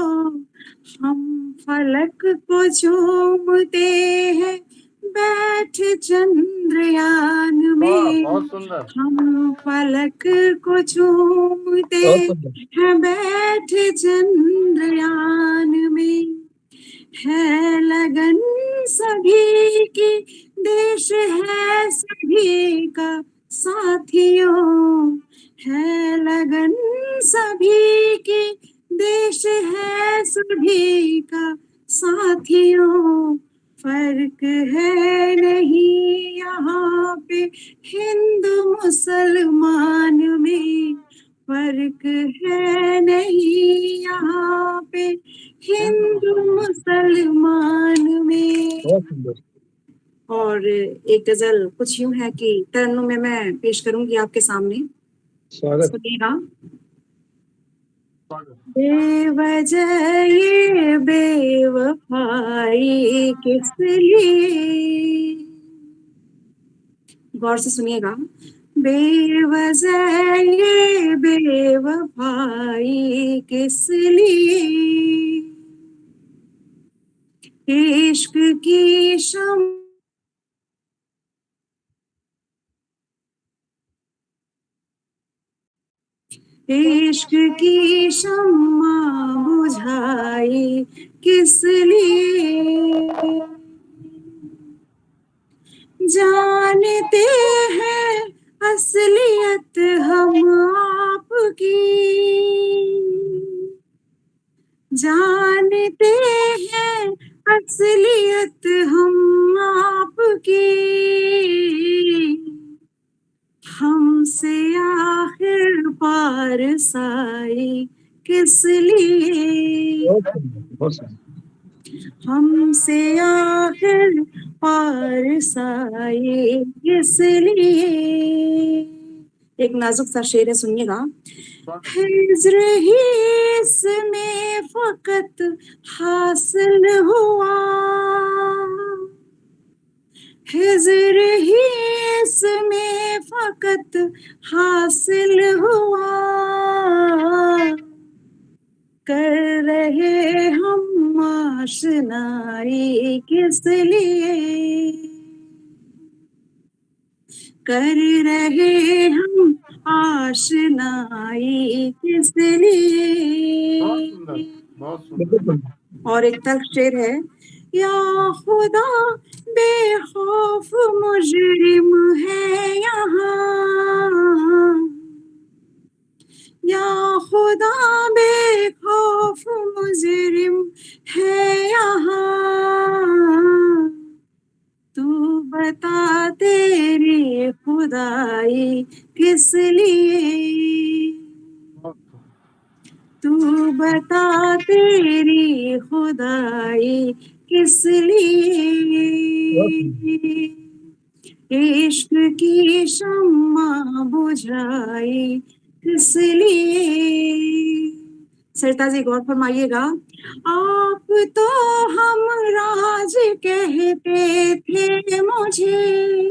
हम फलक को चूमते हैं बैठ चंद्रयान में,
बहुत सुंदर।
हम फलक को चूमते हैं बैठ चंद्रयान में, है लगन सभी की, देश है सभी का साथियों, है लगन सभी की, देश है सभी का साथियों, फर्क है नहीं यहाँ पे हिंदू मुसलमान में, फर्क है नहीं यहाँ पे हिंदू मुसलमान में। और एक गजल कुछ यूं है कि तरन्नुम में मैं पेश करूंगी आपके सामने, सुनिएगा। बेवजह ये बेवफाई किस लिए, गौर से सुनिएगा, बेवजह ये बेवफाई किस लिए, इश्क की इश्क की शम्मा बुझाई किस लिए, जानते हैं असलियत हम आपकी, जानते हैं असलियत हम आपकी, हमसे आखिर पार साई किस लिए, हमसे आखिर पार साई किस लिए। एक नाजुक सा शेर है, सुनिएगा। हिज्र ही इसमें फकत हासिल हुआ, हिज्र ही इसमें फकत हासिल हुआ, कर रहे हम आशनाई किस लिए,
कर रहे हम आशनाई किस लिए।
बहुत सुंदर, बहुत सुंदर।
बिल्कुल सुंदर।
और एक तक शेर है, या खुदा बेखौफ मुजरिम है यहाँ, या खुदा बेखौफ मुजरिम है यहाँ, तू बता तेरी खुदाई किस लिए, तू बता तेरी खुदाई किस लिए। इश्क की शम्मा बुझाई किस लिए। सरिता जी गौर फरमाइएगा, आप तो हम राज कहते थे मुझे,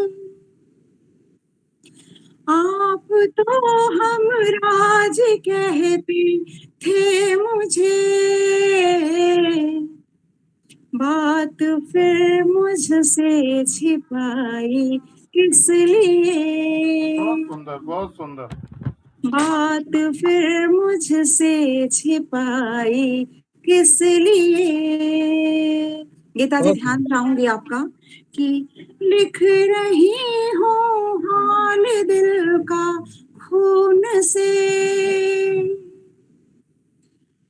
आप तो हम राज कहते थे मुझे, बात फिर मुझसे छिपाई किस लिए।
बहुत सुंदर, बहुत सुंदर।
बात फिर मुझसे छिपाई किस लिए। गीता जी ध्यान चाहूंगी आपका कि लिख रही हूँ हाल दिल का खून से,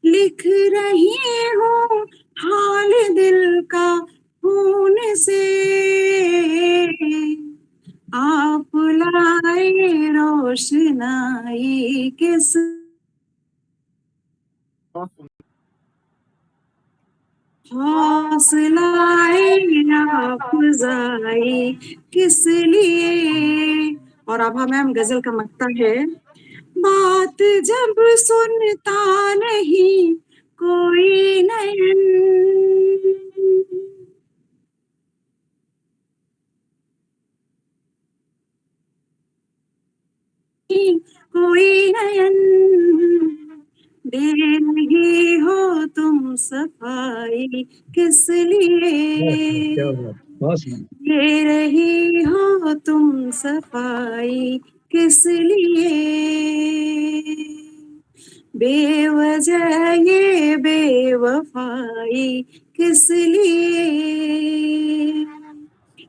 लिख रही हूँ हाल दिल का खून से, आप लाए रोशनाई किस, हौसलाए अफजाई किस लिए। और अब मैम गजल का मक्ता है, बात जब सुनता नहीं कोई नयन, कोई नयन, दे रही हो तुम सफाई किस लिए, दे रही हो तुम सफाई किस लिए। बेवजह ये बेवफाई किस लिए,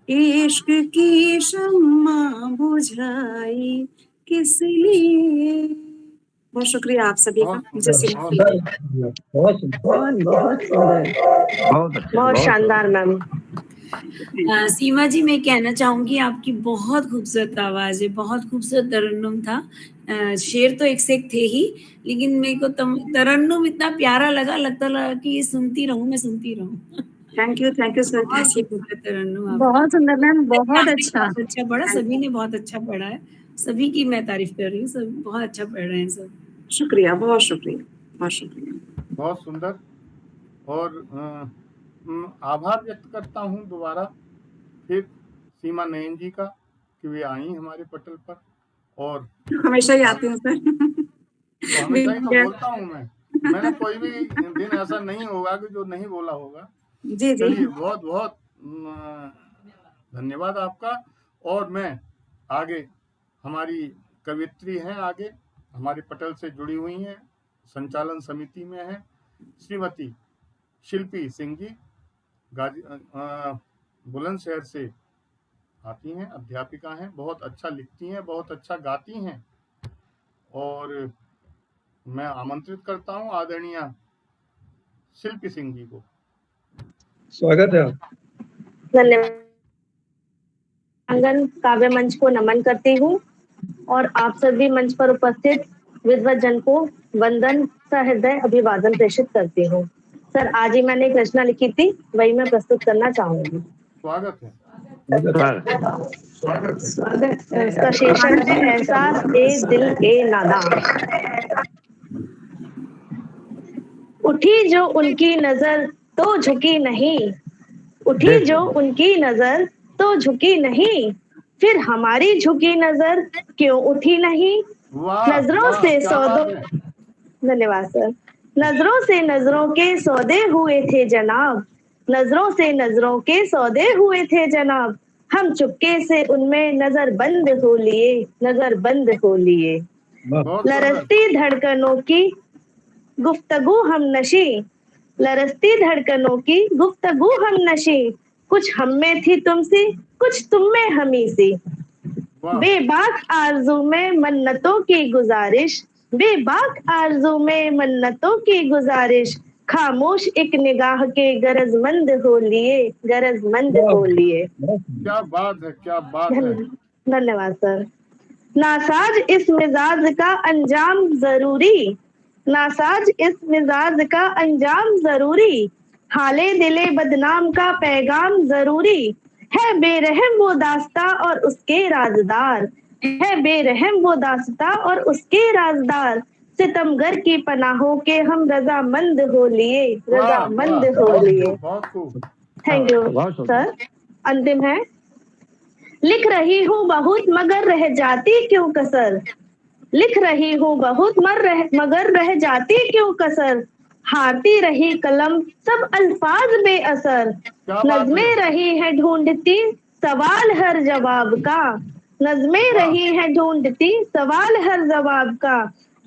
इश्क की शम्मा बुझाई किस लिए। बहुत शुक्रिया आप सभी का।
बहुत शानदार मैम।
सीमा जी, मैं कहना चाहूंगी आपकी बहुत खूबसूरत आवाज है, बहुत खूबसूरत तरन्नुम था। शेर तो एक से एक थे ही, लेकिन मेरे को तरन्नुम इतना प्यारा लगा, लगता लगा कि ये सुनती रहूं, मैं सुनती रहूं।
Thank you sir.
बहुत खूबसूरत तरन्नुम,
बहुत सुंदर मैम, बहुत अच्छा।
बहुत अच्छा पढ़ा, सभी ने बहुत अच्छा पढ़ा है, सभी की मैं तारीफ कर रही हूँ, सब बहुत अच्छा पढ़ रहे हैं सब।
शुक्रिया, बहुत शुक्रिया, बहुत शुक्रिया।
बहुत सुंदर। और आभार व्यक्त करता हूँ दोबारा फिर सीमा नयन जी का कि वे आई हमारे पटल पर, और
हमेशा ही आती हूँ सर।
तो हमेशा ही तो बोलता हूँ मैंने कोई भी दिन ऐसा नहीं होगा कि जो नहीं बोला होगा।
जी।
चलिए, बहुत बहुत धन्यवाद आपका। और मैं आगे, हमारी कवियत्री हैं, आगे हमारे पटल से जुड़ी हुई हैं, संचालन समिति में है श्रीमती शिल्पी सिंह जी, बुलंदशहर से आती हैं, अध्यापिका हैं, बहुत अच्छा लिखती हैं, बहुत अच्छा गाती हैं। और मैं आमंत्रित करता हूं आदरणीय शिल्पी सिंह जी को।
स्वागत है।
धन्यवाद। आंगन काव्य मंच को नमन करती हूँ और आप सभी मंच पर उपस्थित विद्वत जन को वंदन सहृदय अभिवादन प्रेषित करती हूँ। सर, आज ही मैंने एक रचना लिखी थी, वही मैं प्रस्तुत करना चाहूंगी।
स्वागत है।
उसका शीर्षक है एहसास ए दिल ए नादा। उठी जो उनकी नजर तो झुकी नहीं, उठी जो उनकी नजर तो झुकी नहीं, फिर हमारी झुकी नजर क्यों उठी नहीं। नजरों से सौदों, धन्यवाद सर। नजरों से नजरों के सौदे हुए थे जनाब, नजरों से नजरों के सौदे हुए थे जनाब,
हम चुपके से उनमें नजर बंद हो लिए, नजर बंद हो लिए।
बहुत सुंदर।
लरसती धड़कनों की गुफ्तगू हम नशी, लरसती धड़कनों की गुफ्तगू हम नशी, कुछ हम में थी तुमसी, कुछ तुम में हमी सी।
वाह
बेबाक आरज़ू में मन्नतों की गुजारिश, बेबाक आरज़ू में मन्नतों की गुजारिश, खामोश एक निगाह के गरजमंद हो लिए, गरजमंद हो लिए।
क्या बात है, क्या बात है।
धन्यवाद सर। नासाज इस मिजाज का अंजाम जरूरी, नासाज इस मिजाज का अंजाम जरूरी, हाले दिले बदनाम का पैगाम जरूरी है। बेरहम वो दास्ता और उसके राजदार, है बेरहम वो दास्ता और उसके राजदार, सितमगर की पनाहों के हम रजामंद हो लिए, रजामंद हो लिए।
बहुत खूब।
Thank you sir. अंतिम है। लिख रही हूँ बहुत मगर रह जाती क्यों कसर, लिख रही हूँ बहुत मगर रह जाती क्यों कसर, हारती रही कलम सब अल्फाज बेअसर, नज़्में रही है ढूंढती सवाल हर जवाब का, नज़्में रही है ढूंढती सवाल हर जवाब का,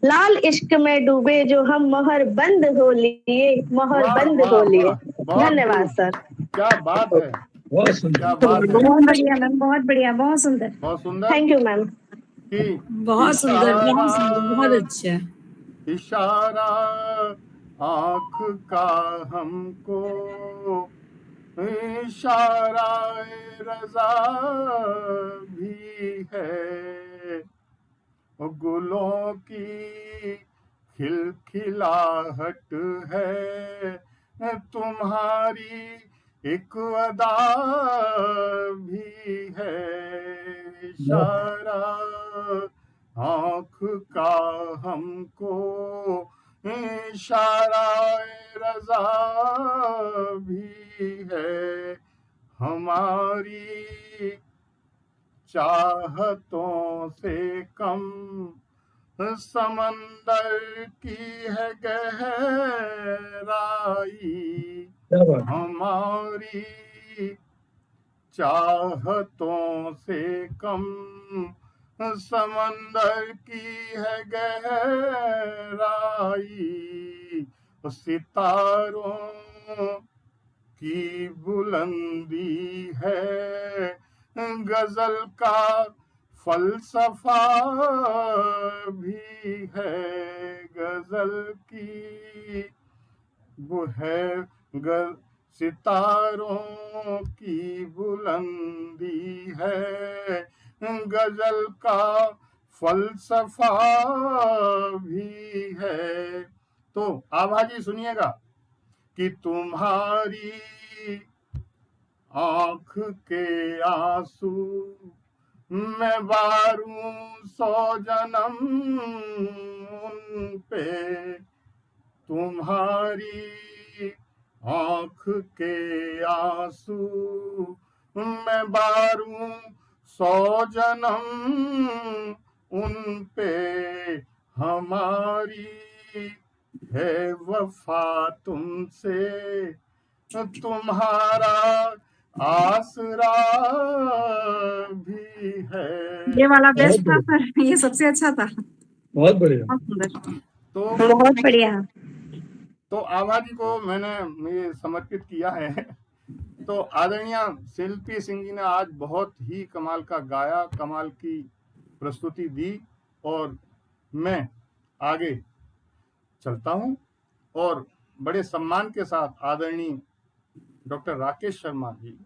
लाल इश्क में डूबे जो हम मोहर बंद हो लिए, मोहर बंद हो लिए। धन्यवाद सर।
क्या बात है,
बहुत सुंदर,
क्या बात है।
बहुत बढ़िया मैम, बहुत बढ़िया, बहुत सुंदर,
बहुत सुंदर।
Thank you ma'am.
बहुत सुंदर, बहुत सुंदर, बहुत अच्छा।
इशारा आँख का हमको, इशारा रजा भी है, गुलों की खिलखिलाहट है, तुम्हारी एक अदा भी है। इशारा आँख का हमको, इशारा रजा भी है, हमारी चाहतों से कम समंदर की है गहराई, हमारी चाहतों से कम समंदर की है गहराई, सितारों की बुलंदी है, गजल का फलसफा भी है, गजल की वो है सितारों की बुलंदी है, गजल का फलसफा भी है। तो आभा जी सुनिएगा कि तुम्हारी आँख के आंसू मैं बारूं 100 जन्म उन पे, तुम्हारी आँख के आंसू मैं बारूं 100 जन्म उन पे, हमारी है वफा तुमसे, तुम्हारा आसरा भी है।
ये वाला बेस्ट था सर, ये सबसे अच्छा था।
बहुत बढ़िया,
बहुत सुंदर।
तो
बहुत बढ़िया।
तो आभा जी को मैंने ये समर्पित किया है। तो आदरणीय शिल्पी सिंह जी ने आज बहुत ही कमाल का गाया, कमाल की प्रस्तुति दी, और मैं आगे चलता हूं और बड़े सम्मान के साथ आदरणीय डॉक्टर राकेश शर्मा जी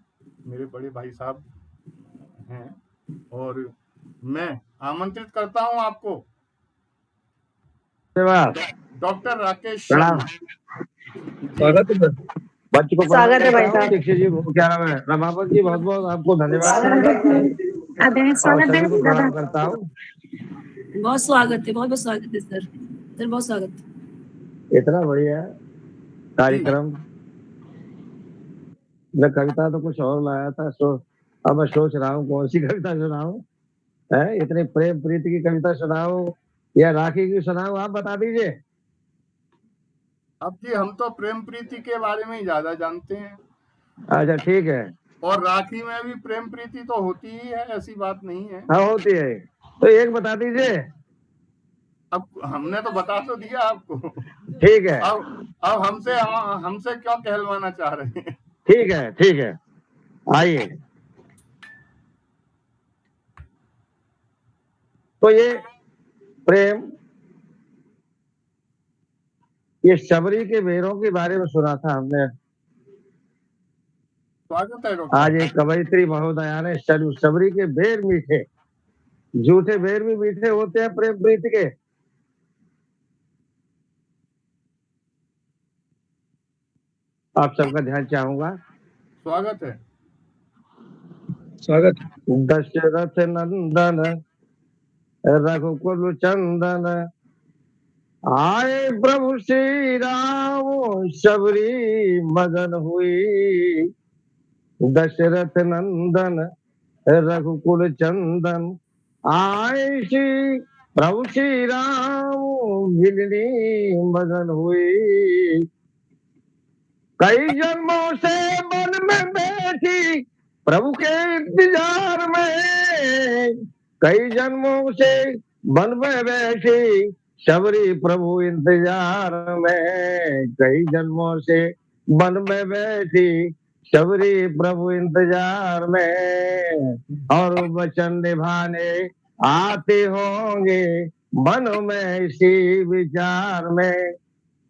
मेरे बड़े भाई साहब हैं, और मैं आमंत्रित करता हूं आपको डॉक्टर राकेश शर्मा।
स्वागत है।
बच्ची को
स्वागत है भाई साहब।
दीक्षित जी, क्या नाम है, रमापत जी, बहुत बहुत आपको धन्यवाद
स्वागत है
को प्रणाम करता हूँ।
बहुत स्वागत है, बहुत बहुत स्वागत है सर, सर बहुत स्वागत।
इतना बढ़िया कार्यक्रम। मैं कविता तो कुछ और लाया था, अब मैं सोच रहा हूँ कौन सी कविता सुनाऊं, है इतने प्रेम प्रीति की कविता सुनाऊं या राखी की सुनाऊं, आप बता दीजिए।
अब जी हम तो प्रेम प्रीति के बारे में ही ज्यादा जानते हैं।
अच्छा ठीक है,
और राखी में भी प्रेम प्रीति तो होती ही है, ऐसी बात नहीं है।
हाँ होती है। तो एक बता दीजिए।
अब हमने तो बता तो दिया आपको।
ठीक है,
अब हमसे क्यों कहलवाना चाह रहे हैं?
ठीक है, ठीक है, आइए। तो ये प्रेम, ये शबरी के बेरों के बारे में सुना था हमने।
स्वागत है डॉक्टर।
आज एक कवयित्री महोदया ने शबरी के बेर मीठे, झूठे बेर भी मीठे होते हैं प्रेम प्रीति के। आप सबका ध्यान चाहूंगा।
स्वागत है।
स्वागत है।
दशरथ नंदन रघुकुल चंदन, आए प्रभु श्री राम शबरी मगन हुई। दशरथ नंदन रघुकुल चंदन, आए श्री प्रभु श्री राम भिलनी मगन हुई। कई जन्मों से मन में बैठी प्रभु के इंतजार में, कई जन्मों से मन में बैठी शबरी प्रभु इंतजार में, कई जन्मों से मन में बैठी शबरी प्रभु इंतजार में। और वचन निभाने आते होंगे मन में इसी विचार में।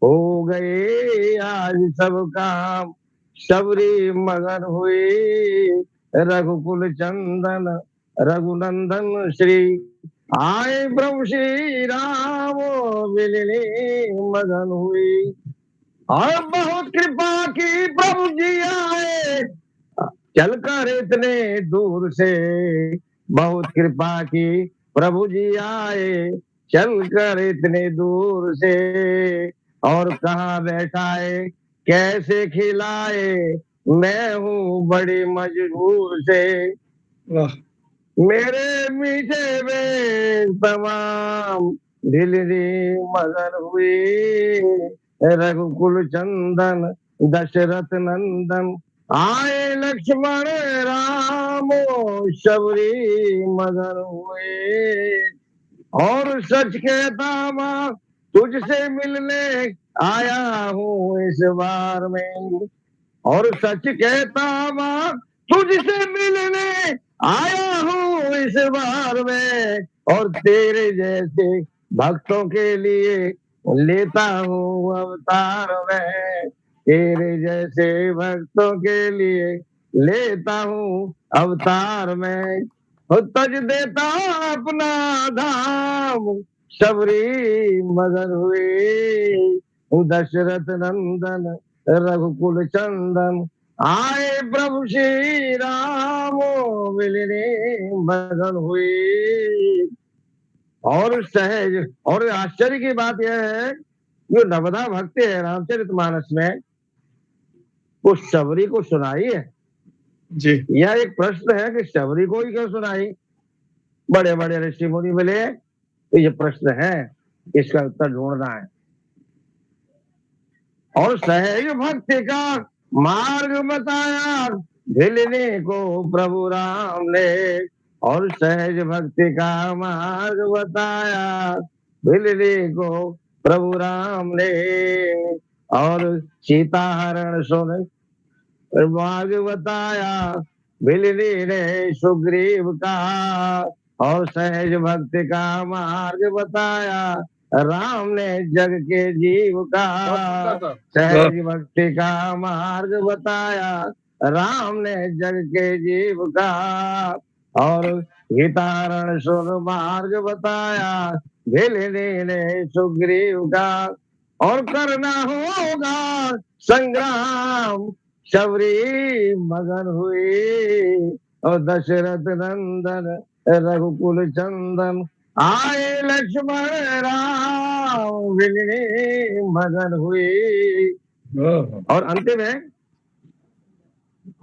हो गए आज सब काम शबरी मगन हुई। रघुकुल चंदन रघुनंदन श्री, आए प्रभु श्री राम मिलने मगन हुई। और बहुत कृपा की प्रभु जी आए चलकर इतने दूर से, बहुत कृपा की प्रभु जी आए चलकर इतने दूर से। और कहाँ बैठाए कैसे खिलाए, मैं हूँ बड़ी मजबूर से।
वाह,
मेरे मीठे में तमाम ढिलरी मगन हुई। रघुकुल चंदन दशरथ नंदन, आए लक्ष्मण राम शबरी मगन हुए। और सच कहता माँ तुझसे मिलने आया हूँ इस बार में। और सच कहता माँ तुझसे मिलने आया हूँ इस बार में। और तेरे जैसे भक्तों के लिए लेता हूँ अवतार में, तेरे जैसे भक्तों के लिए लेता हूँ अवतार में। तज देता अपना धाम शबरी मगन हुई। दशरथ नंदन रघुकुल चंदन, आए प्रभु श्री राम मिलने मगन हुई। और सहज और आश्चर्य की बात यह है, जो नवदा भक्ति है रामचरितमानस में, वो शबरी को सुनाई है
जी।
यह एक प्रश्न है कि शबरी को ही क्यों सुनाई। बड़े बड़े ऋषि मुनि मिले तो ये प्रश्न है, इसका उत्तर ढूंढना है। और सहज भक्ति का मार्ग बताया भिलने को प्रभु राम ने। और सहज भक्ति का मार्ग बताया भिलने को प्रभु राम ने। और सीता हरण सुन मार्ग बताया भिलने ने सुग्रीव का। और सहज भक्ति का मार्ग बताया राम ने जग के जीव का। सहज भक्ति का मार्ग बताया राम ने जग के जीव का। और गीतारण सुन मार्ग बताया भिलने ने सुग्रीव का। और करना होगा संग्राम शबरी मगन हुई। और दशरथ नंदन रघुकुल चंदन, आए लक्ष्मण राम मिलने मगन हुई। और अंतिम है,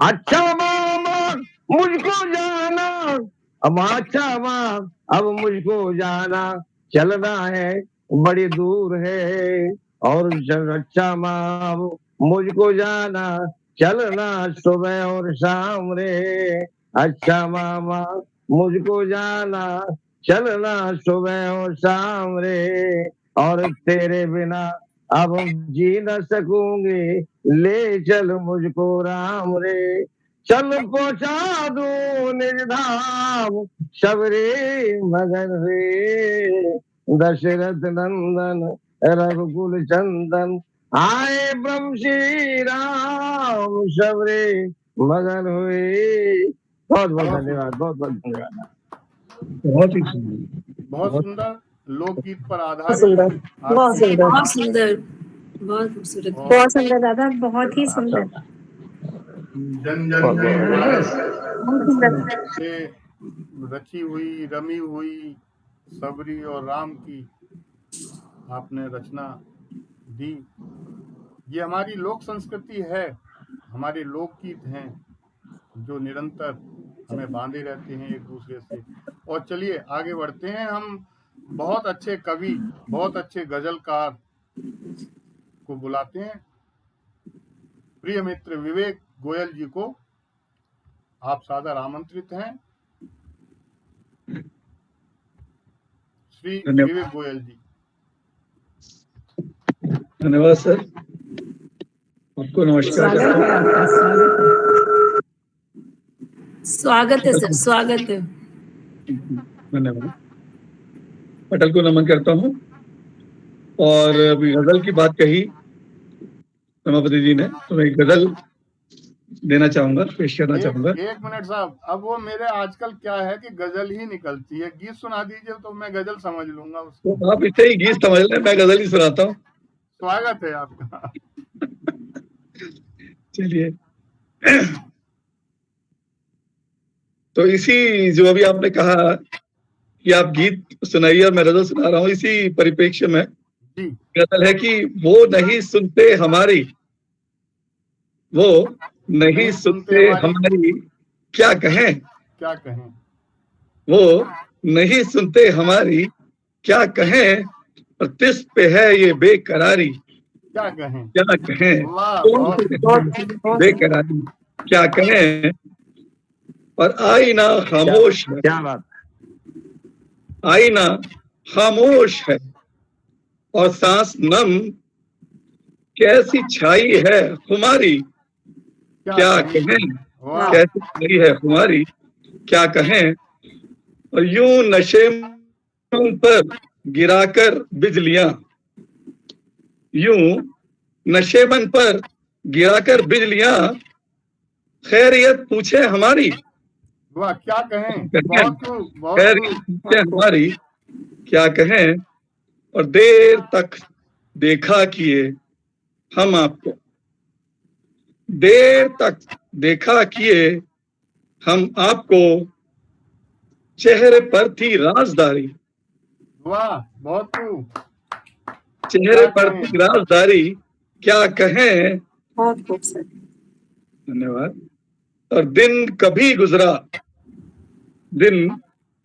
अच्छा मामा मुझको जाना, अब अच्छा माँ अब मुझको जाना, चलना है बड़ी दूर है। और अच्छा माँ मुझको जाना चलना सुबह और शाम रे, अच्छा मामा मुझको जाना, चलना सुबह और शाम रे, और तेरे बिना अब जी न सकूंगी, ले चल मुझको राम रे, चल पहुंचा दू निज धाम, सबरे मगन रे, दशरथ नंदन रघुकुल चंदन, आए ब्रह्म श्री राम, सबरे मगन हुए। बहुत बहुत धन्यवाद, बहुत बहुत धन्यवाद।
बहुत ही सुंदर,
बहुत सुंदर लोकगीत पर
बहुत
आधारित
सुंदर, बहुत
आपकी
सुंदर,
बहुत सुंदर, बहुत खूबसूरत।
और
बहुत सुंदर दादा, बहुत ही सुंदर,
जन जन के हृदय
बहुत सुंदर।
से रची हुई रमी हुई सबरी और राम की आपने रचना दी। ये हमारी लोक संस्कृति है, हमारे लोकगीत हैं जो निरंतर हमें बांधे रहते हैं एक दूसरे से। और चलिए आगे बढ़ते हैं, हम बहुत अच्छे कवि, बहुत अच्छे गजलकार को बुलाते हैं। प्रिय मित्र विवेक गोयल जी को आप सादर आमंत्रित हैं। श्री
धन्यवाद।
विवेक गोयल जी।
धन्यवाद सर, आपको नमस्कार
स्वागत
करता
है
हूँ।
आपका, स्वागत है, स्वागत है सर, स्वागत है।
धन्यवाद। पटल को नमन करता हूँ। और अभी गजल की बात कही रमापति जी ने, तो मैं एक गजल देना चाहूंगा, पेश करना चाहूंगा।
एक मिनट साहब, अब वो मेरे आजकल क्या है कि गजल ही निकलती है, गीत सुना दीजिए तो मैं गजल समझ लूंगा उसको।
तो आप इसे ही गीत समझ लें, मैं गजल ही सुनाता हूँ।
स्वागत है आपका।
चलिए, तो इसी जो अभी आपने कहा कि आप गीत सुनाइए और मैं गजल सुना रहा हूँ, इसी परिप्रेक्ष्य में
जी
गजल है कि वो नहीं सुनते हमारी, वो नहीं सुनते हमारी, क्या कहें,
क्या कहें,
वो नहीं सुनते हमारी, क्या कहें, और तिस पे है ये बेकरारी,
क्या कहें,
क्या कहें,
वाह,
कौन
बहुत
से कहें बेकरारी, क्या कहें, और आईना खामोश है,
क्या बात,
आईना खामोश है, और सांस नम कैसी छाई है हमारी, क्या कहें,
वाह,
कैसी छाई है हमारी, क्या कहें, और यूं नशे पर गिराकर बिजलियां, यूं नशेबन पर गिराकर बिजलियां, खैरियत पूछे हमारी,
वाह, क्या कहें, बहुत खूब, बहुत
खैरियत
खूब।
पूछे हमारी, क्या कहें, और देर तक देखा किए हम आपको, देर तक देखा किए हम आपको, चेहरे पर थी राजदारी,
वाह, बहुत खूब,
चेहरे पर थी राजदारी, क्या कहें,
बहुत खूबसूरत।
धन्यवाद। और दिन कभी गुजरा, दिन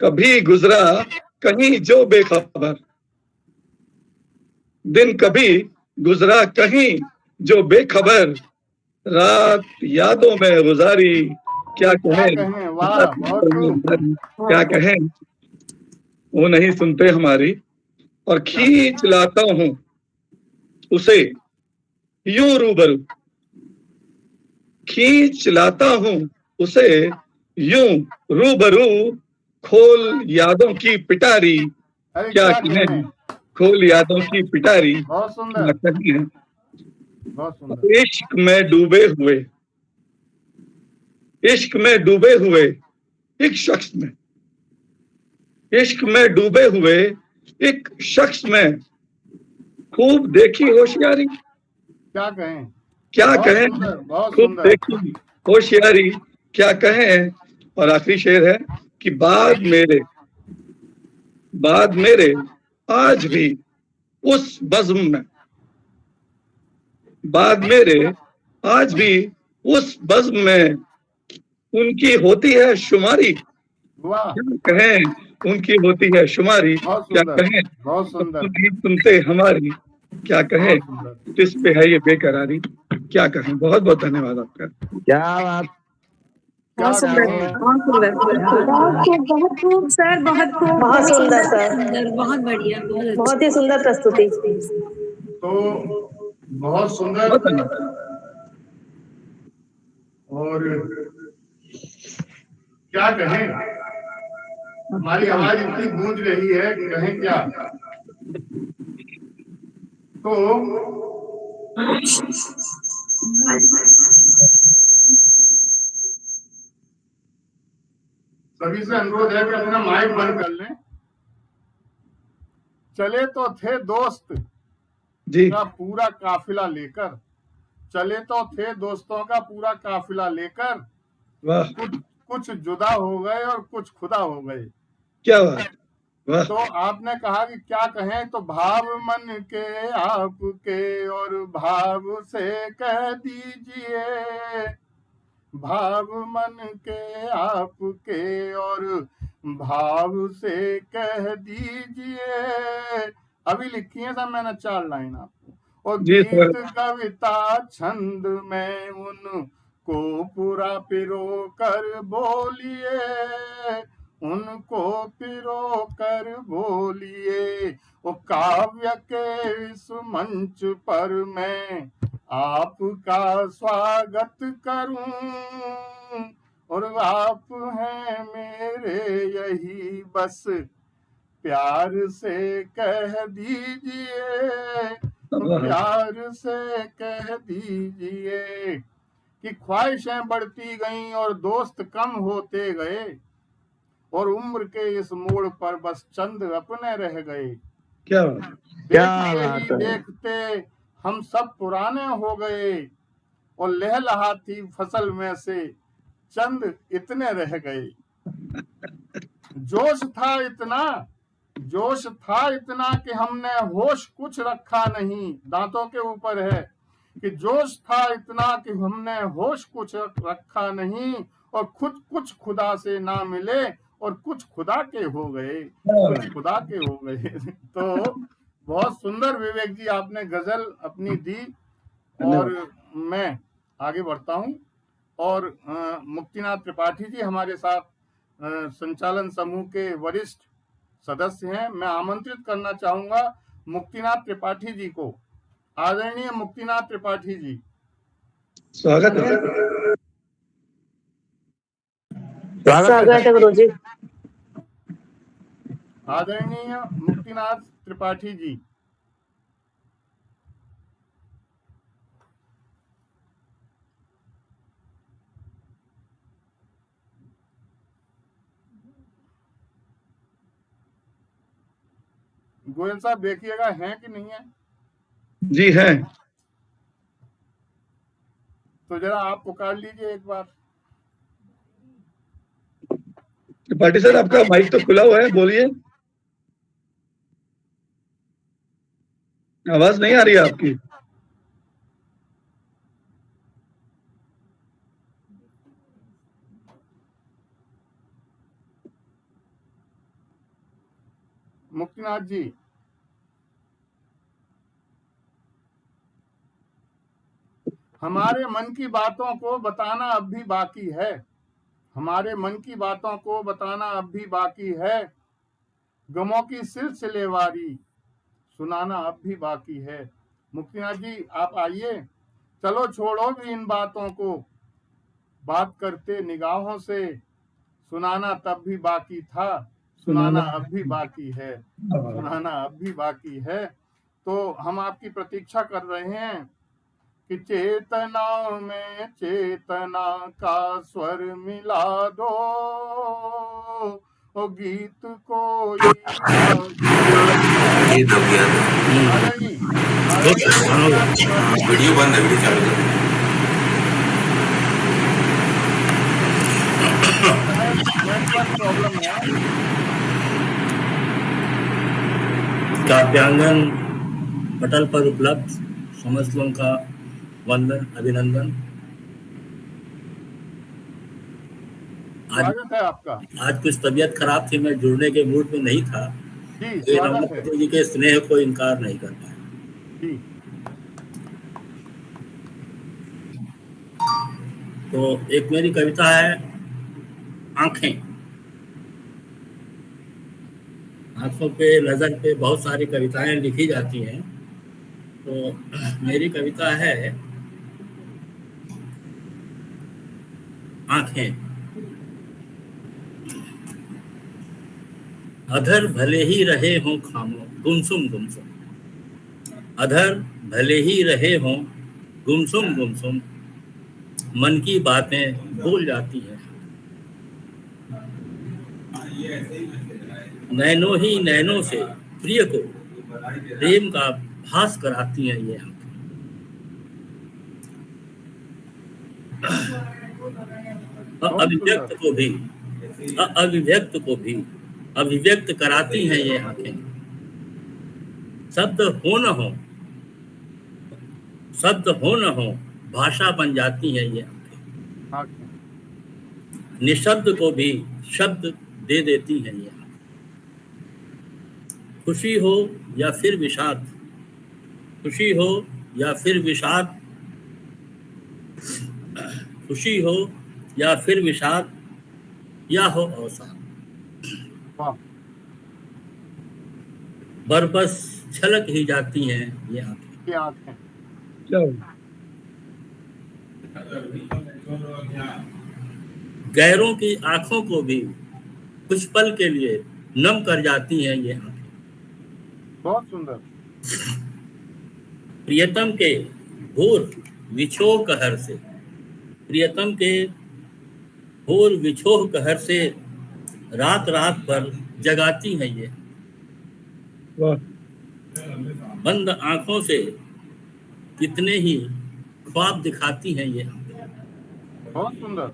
कभी गुजरा कहीं जो बेखबर, दिन कभी गुजरा कहीं जो बेखबर, रात यादों में गुजारी, क्या कहें,
वाह, बहुत खूब,
क्या कहें, वो नहीं सुनते हमारी, और खींच लाता हूं उसे यूं रूबरू, खींच लाता हूं उसे यूं रूबरू, खोल यादों की पिटारी, क्या कहें, खोल यादों की पिटारी,
बहुत सुंदर,
कहें,
बहुत सुंदर।
इश्क में डूबे हुए, इश्क में डूबे हुए एक शख्स में, इश्क में डूबे हुए एक शख्स में, खूब देखी होशियारी,
क्या कहें,
क्या कहें,
बहुत
खूब
सुंदर,
देखी होशियारी, क्या कहें, और आखिरी शेर है कि बाद मेरे आज भी उस बज़्म में, बाद मेरे आज भी उस बज़्म में, उनकी होती है शुमारी,
वाह,
क्या कहें, उनकी होती है शुमारी, क्या कहें,
बहुत सुंदर,
नहीं सुनते हमारी, क्या कहें, किस पे है ये बेकरारी। क्या कहें, बहुत बहुत धन्यवाद आपका।
क्या बात,
बहुत सुंदर, बहुत सुंदर,
बहुत खूब सर, बहुत खूब,
बहुत सुंदर सर,
सुंदर, बहुत बढ़िया,
बहुत ही सुंदर प्रस्तुति।
तो बहुत सुंदर।
बहुत धन्यवाद।
और क्या कहें, हमारी आवाज इतनी गूंज रही है कि कहें क्या। तो सभी से अनुरोध है कि अपना माइक बंद कर लें। चले तो थे दोस्त
जी,
का पूरा काफिला लेकर, चले तो थे दोस्तों का पूरा काफिला लेकर,
वाह,
कुछ जुदा हो गए और कुछ खुदा हो गए।
क्या बात, वाह।
तो आपने कहा कि क्या कहें, तो भाव मन के आपके और भाव से कह दीजिए, भाव मन के आपके और भाव से कह दीजिए। अभी लिखी है साहब मैंने 4 लाइन आपको। और
जी
गीत
सर,
कविता छंद में उनको पूरा पिरो कर बोलिए, उनको पिरो कर बोलिए। वो काव्य के इस मंच पर मैं आपका स्वागत करूं, और आप हैं मेरे यही बस प्यार से कह दीजिए, प्यार से कह दीजिए। कि ख्वाहिशें बढ़ती गईं और दोस्त कम होते गए, और उम्र के इस मोड़ पर बस चंद अपने रह गए।
क्या बात,
क्या
देखते
बात
ही
है।
देखते हम सब पुराने हो गए, और लहलहाती फसल में से चंद इतने रह गए। जोश था इतना कि हमने होश कुछ रखा नहीं। दांतों के ऊपर है कि जोश था इतना कि हमने होश कुछ रखा नहीं, और कुछ खुदा से ना मिले, और कुछ खुदा के हो गए, कुछ खुदा के हो गए। तो बहुत सुंदर विवेक जी आपने गजल अपनी दी, और मैं आगे बढ़ता हूं। और मुक्तिनाथ त्रिपाठी जी हमारे साथ संचालन समूह के वरिष्ठ सदस्य हैं। मैं आमंत्रित करना चाहूंगा मुक्तिनाथ त्रिपाठी जी को। आदरणीय मुक्तिनाथ त्रिपाठी जी,
स्वागत है।
स्वागत है गुरु जी।
आदरणीय मुक्तिनाथ त्रिपाठी जी। गोयल साहब देखिएगा हैं कि नहीं है।
जी है।
तो जरा आप पुकार लीजिए एक बार।
त्रिपाठी सर आपका माइक तो खुला हुआ है, बोलिए। आवाज नहीं आ रही है आपकी।
मुक्तिनाथ जी, हमारे मन की बातों को बताना अब भी बाकी है, हमारे मन की बातों को बताना अब भी बाकी है। गमों की सिलसिलेवारी सुनाना अब भी बाकी है। मुक्तिनाथ जी आप आइए। चलो छोड़ो भी इन बातों को, बात करते निगाहों से, सुनाना तब भी बाकी था, सुनाना अब भी बाकी है, सुनाना अब भी बाकी है। तो हम आपकी प्रतीक्षा कर रहे हैं कि चेतना में चेतना का स्वर मिला दो, ओ गीत को
वीडियो बंद है, वीडियो चालू कर।
प्रॉब्लम है।
काव्यांगन पटल पर उपलब्ध समस्त लोगों का वंदन, अभिनंदन।
स्वागत है आपका।
आज कुछ तबीयत खराब थी, मैं जुड़ने के मूड में नहीं था। रमापति जी के स्नेह को इनकार नहीं कर पाया। तो एक मेरी कविता है आंखें। आंखों पे, नजर पे बहुत सारी कविताएं लिखी जाती हैं, तो मेरी कविता है आंखें। अधर भले ही रहे हों खामोश, गुमसुम गुमसुम, अधर भले ही रहे हों गुमसुम गुमसुम, मन की बातें भूल जाती हैं। नैनो ही नैनों से प्रिय को प्रेम का भास कराती हैं ये आंखें। अभिव्यक्त को भी, अभिव्यक्त को भी अभिव्यक्त कराती हैं ये आंखें। शब्द हो न हो, शब्द हो न हो, भाषा बन जाती हैं ये आंखें। निशब्द को भी शब्द दे देती हैं ये आंखें। खुशी हो या फिर विषाद, खुशी हो या फिर विषाद, खुशी हो या फिर विषाद, या हो अवसाद, बरबस छलक ही जाती हैं ये आंखें। गैरों की आंखों को भी कुछ पल के लिए नम कर जाती हैं ये आंखें।
बहुत सुंदर।
प्रियतम के घोर विछोह कहर से, प्रियतम के घोर विछोह कहर से रात रात भर जगाती हैं ये। बंद आंखों से कितने ही ख्वाब दिखाती हैं ये।
बहुत सुंदर,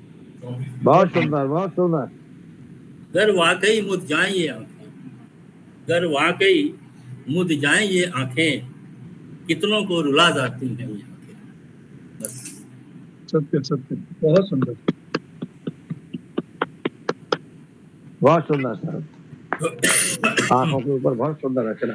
बहुत सुंदर, बहुत सुंदर।
अगर वाकई मुद जाएं ये आंखें, अगर वाकई मुद जाएं ये आंखें, कितनों को रुला जाती हैं ये आंखें। बस।
सत्य सत्य, बहुत सुंदर,
बहुत सुंदर सर। आंखों के ऊपर बहुत सुंदर रचना।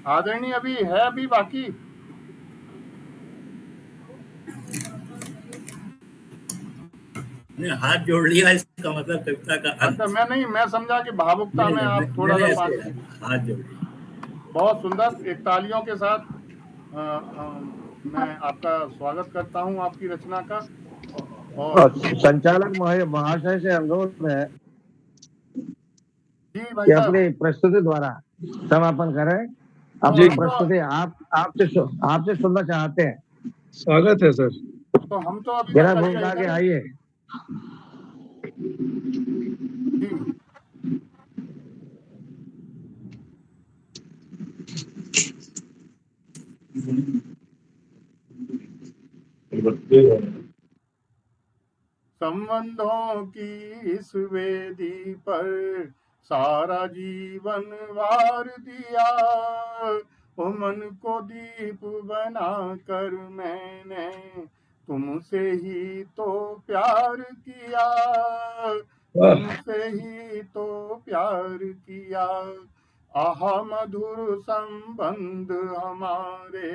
आदरणीय अभी है, अभी बाकी
हाथ जोड़ लिया, इसका मतलब कविता का अंत।
मैं समझा कि भावुकता में आप थोड़ा सा
हाथ जोड़।
बहुत सुंदर। एक तालियों के साथ मैं आपका स्वागत करता हूं आपकी रचना का।
और संचालक महाशय से अनुरोध है कि अपनी प्रस्तुति द्वारा समापन करें। अपनी प्रस्तुति आपसे सुनना चाहते हैं।
स्वागत है सर।
तो हम तो अभी
बिना भूमिका के आइए।
संबंधों की इस वेदी पर सारा जीवन वार दिया, ओ मन को दीप बना कर मैंने तुमसे ही तो प्यार किया, तुमसे ही तो प्यार किया। आहा मधुर संबंध हमारे,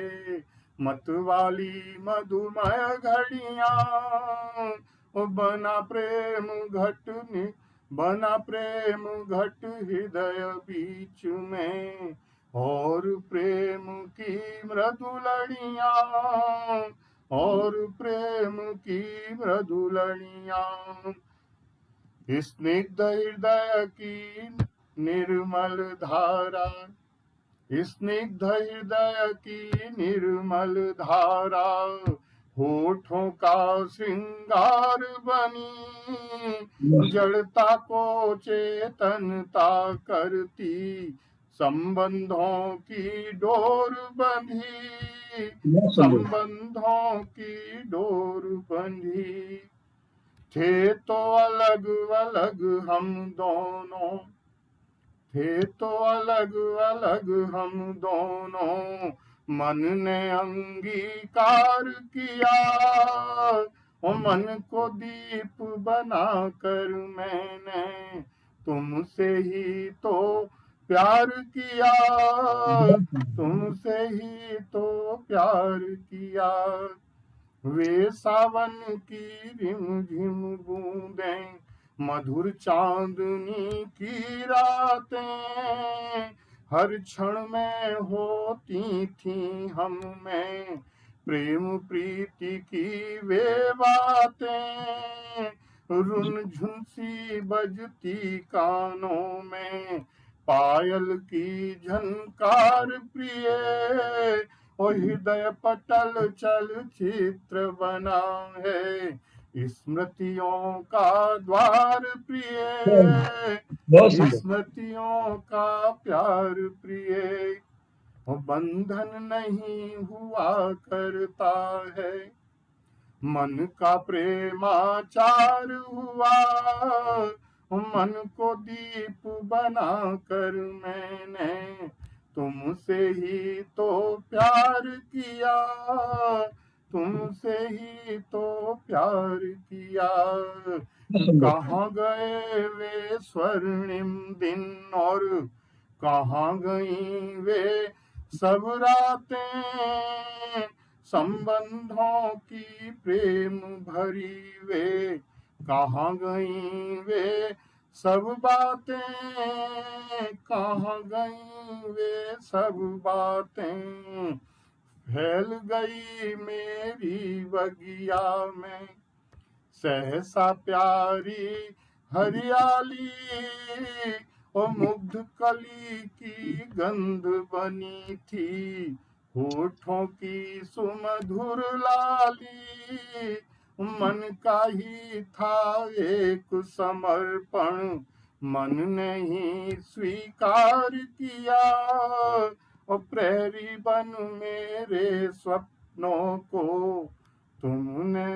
मत वाली मधुमय घड़ियां, बना प्रेम घट हृदय बीच में, और प्रेम की मृदुलड़ियां, और प्रेम की मृदुलड़ियां। स्निग्ध हृदय की निर्मल धारा, स्निग्ध हृदय की निर्मल धारा, होठों का श्रृंगार बनी, जड़ता को चेतनता करती, संबंधों की डोर बंधी, संबंधों की डोर बंधी। थे तो अलग अलग हम दोनों, थे तो अलग अलग हम दोनों, मन ने अंगीकार किया, मन को दीप बना कर मैंने तुमसे ही तो प्यार किया, तुमसे ही तो प्यार किया। वे सावन की रिमझिम बूंदें, मधुर चांदनी की रातें, हर क्षण में होती थी हम में प्रेम प्रीति की वे बातें। रुनझुन सी बजती कानों में पायल की झनकार प्रिय, ओ हृदय पटल चलचित्र बना है स्मृतियों का द्वार प्रिय, स्मृतियों का प्यार प्रिय। बंधन नहीं हुआ करता है, मन का प्रेमाचार हुआ। मन को दीप बना कर मैंने तुमसे ही तो प्यार किया, तुमसे ही तो प्यार किया। कहाँ गए वे स्वर्णिम दिन और कहाँ गई वे सब रातें, संबंधों की प्रेम भरी वे कहाँ गई वे सब बातें, कहाँ गई वे सब बातें। फैल गई मेरी बगिया में सहसा प्यारी हरियाली, ओ मुग्ध कली की गंध बनी थी होठों की सुमधुर लाली। मन का ही था एक समर्पण, मन ने ही स्वीकार किया। और प्रहरी बन मेरे स्वप्नों को तुमने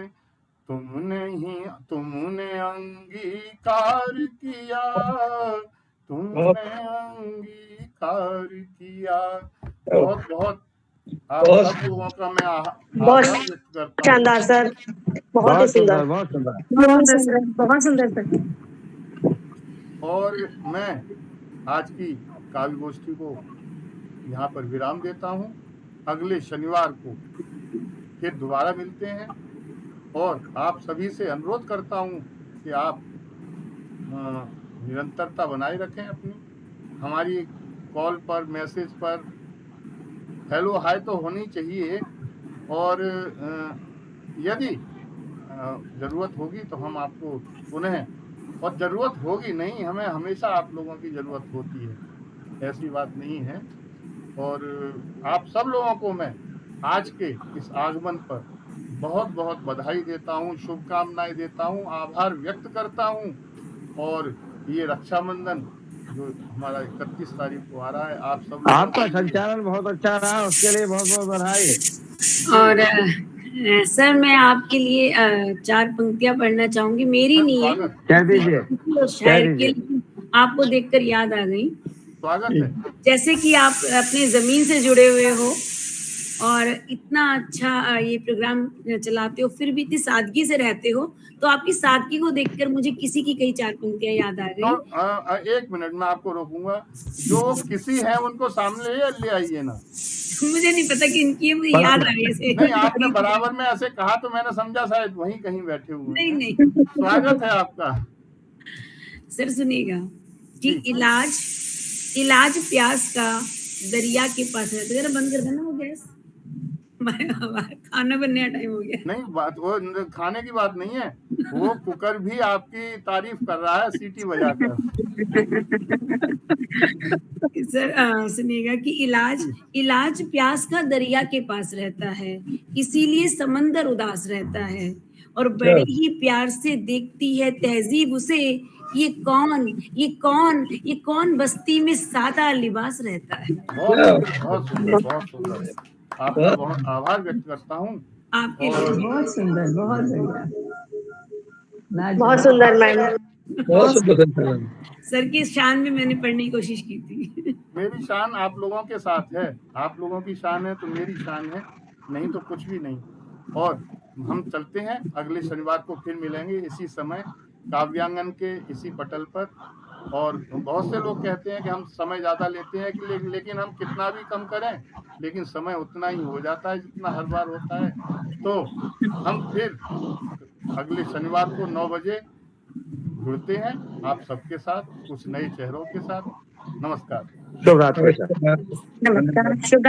अंगीकार किया, तुमने अंगीकार किया। बहुत बहुत आप सब लोगों का मैं आभार व्यक्त करता हूँ।
शानदार सर, बहुत ही सुंदर,
बहुत सुंदर,
बहुत सुंदर सर।
और मैं आज की काव्य गोष्ठी को यहाँ पर विराम देता हूँ। अगले शनिवार को फिर दोबारा मिलते हैं और आप सभी से अनुरोध करता हूँ कि आप निरंतरता बनाए रखें अपनी। हमारी कॉल पर, मैसेज पर हेलो हाय तो होनी चाहिए, और यदि ज़रूरत होगी तो हम आपको पुनः, और ज़रूरत होगी नहीं, हमें हमेशा आप लोगों की ज़रूरत होती है, ऐसी बात नहीं है। और आप सब लोगों को मैं आज के इस आगमन पर बहुत बहुत बधाई देता हूँ, शुभकामनाएं देता हूँ, आभार व्यक्त करता हूँ। और ये रक्षाबंधन जो हमारा 31 तारीख को आ रहा है, आप सब
आपका संचालन बहुत अच्छा रहा, उसके लिए बहुत बहुत बधाई।
और सर मैं आपके लिए 4 पंक्तियां पढ़ना चाहूंगी, मेरी नहीं है,
कह दीजिए,
शायर के लिए, आपको देखकर याद आ गई।
स्वागत है।
जैसे कि आप अपने जमीन से जुड़े हुए हो और इतना अच्छा ये प्रोग्राम चलाते हो, फिर भी इतनी सादगी से रहते हो, तो आपकी सादगी को देखकर मुझे किसी की कई 4 पंक्तियां याद आ गई।
तो 1 मिनट में आपको रोकूंगा, जो किसी है उनको सामने ले आइए ना।
मुझे नहीं पता कि इनकी मुझे याद आ रही है।
नहीं, आपने बराबर में ऐसे कहा तो मैंने समझा शायद वहीं कहीं बैठे हुए हैं।
नहीं।
स्वागत है आपका।
सर सुनिएगा कि इलाज प्यास का दरिया के पास है। तो जरा बंद कर देना वो गैस, खाना बनने का टाइम हो गया।
नहीं, बात वो खाने की बात नहीं है, वो कुकर भी आपकी तारीफ कर रहा है सीटी बजाकर।
सर सुनिएगा कि इलाज प्यास का दरिया के पास रहता है, इसीलिए समंदर उदास रहता है, और बड़े ही प्यार से देखती है तहजीब उसे। ये कौन बस्ती में सादा लिबास रहता है।
बहुत सुंदर। आपका बहुत आभार व्यक्त करता हूँ।
आपके
बहुत सुंदर, बहुत सुंदर मैम,
बहुत सुंदर।
सर की शान में मैंने पढ़ने की कोशिश की थी।
मेरी शान आप लोगों के साथ है, आप लोगों की शान है तो मेरी शान है, नहीं तो कुछ भी नहीं। और हम चलते हैं, अगले शनिवार को फिर मिलेंगे इसी समय काव्यांगन के इसी पटल पर। और बहुत से लोग कहते हैं कि हम समय ज़्यादा लेते हैं कि लेकिन हम कितना भी कम करें लेकिन समय उतना ही हो जाता है जितना हर बार होता है। तो हम फिर अगले शनिवार को 9 बजे जुड़ते हैं आप सबके साथ, कुछ नए चेहरों के साथ। नमस्कार।
शुभ रात्रि।
नमस्कार, शुभ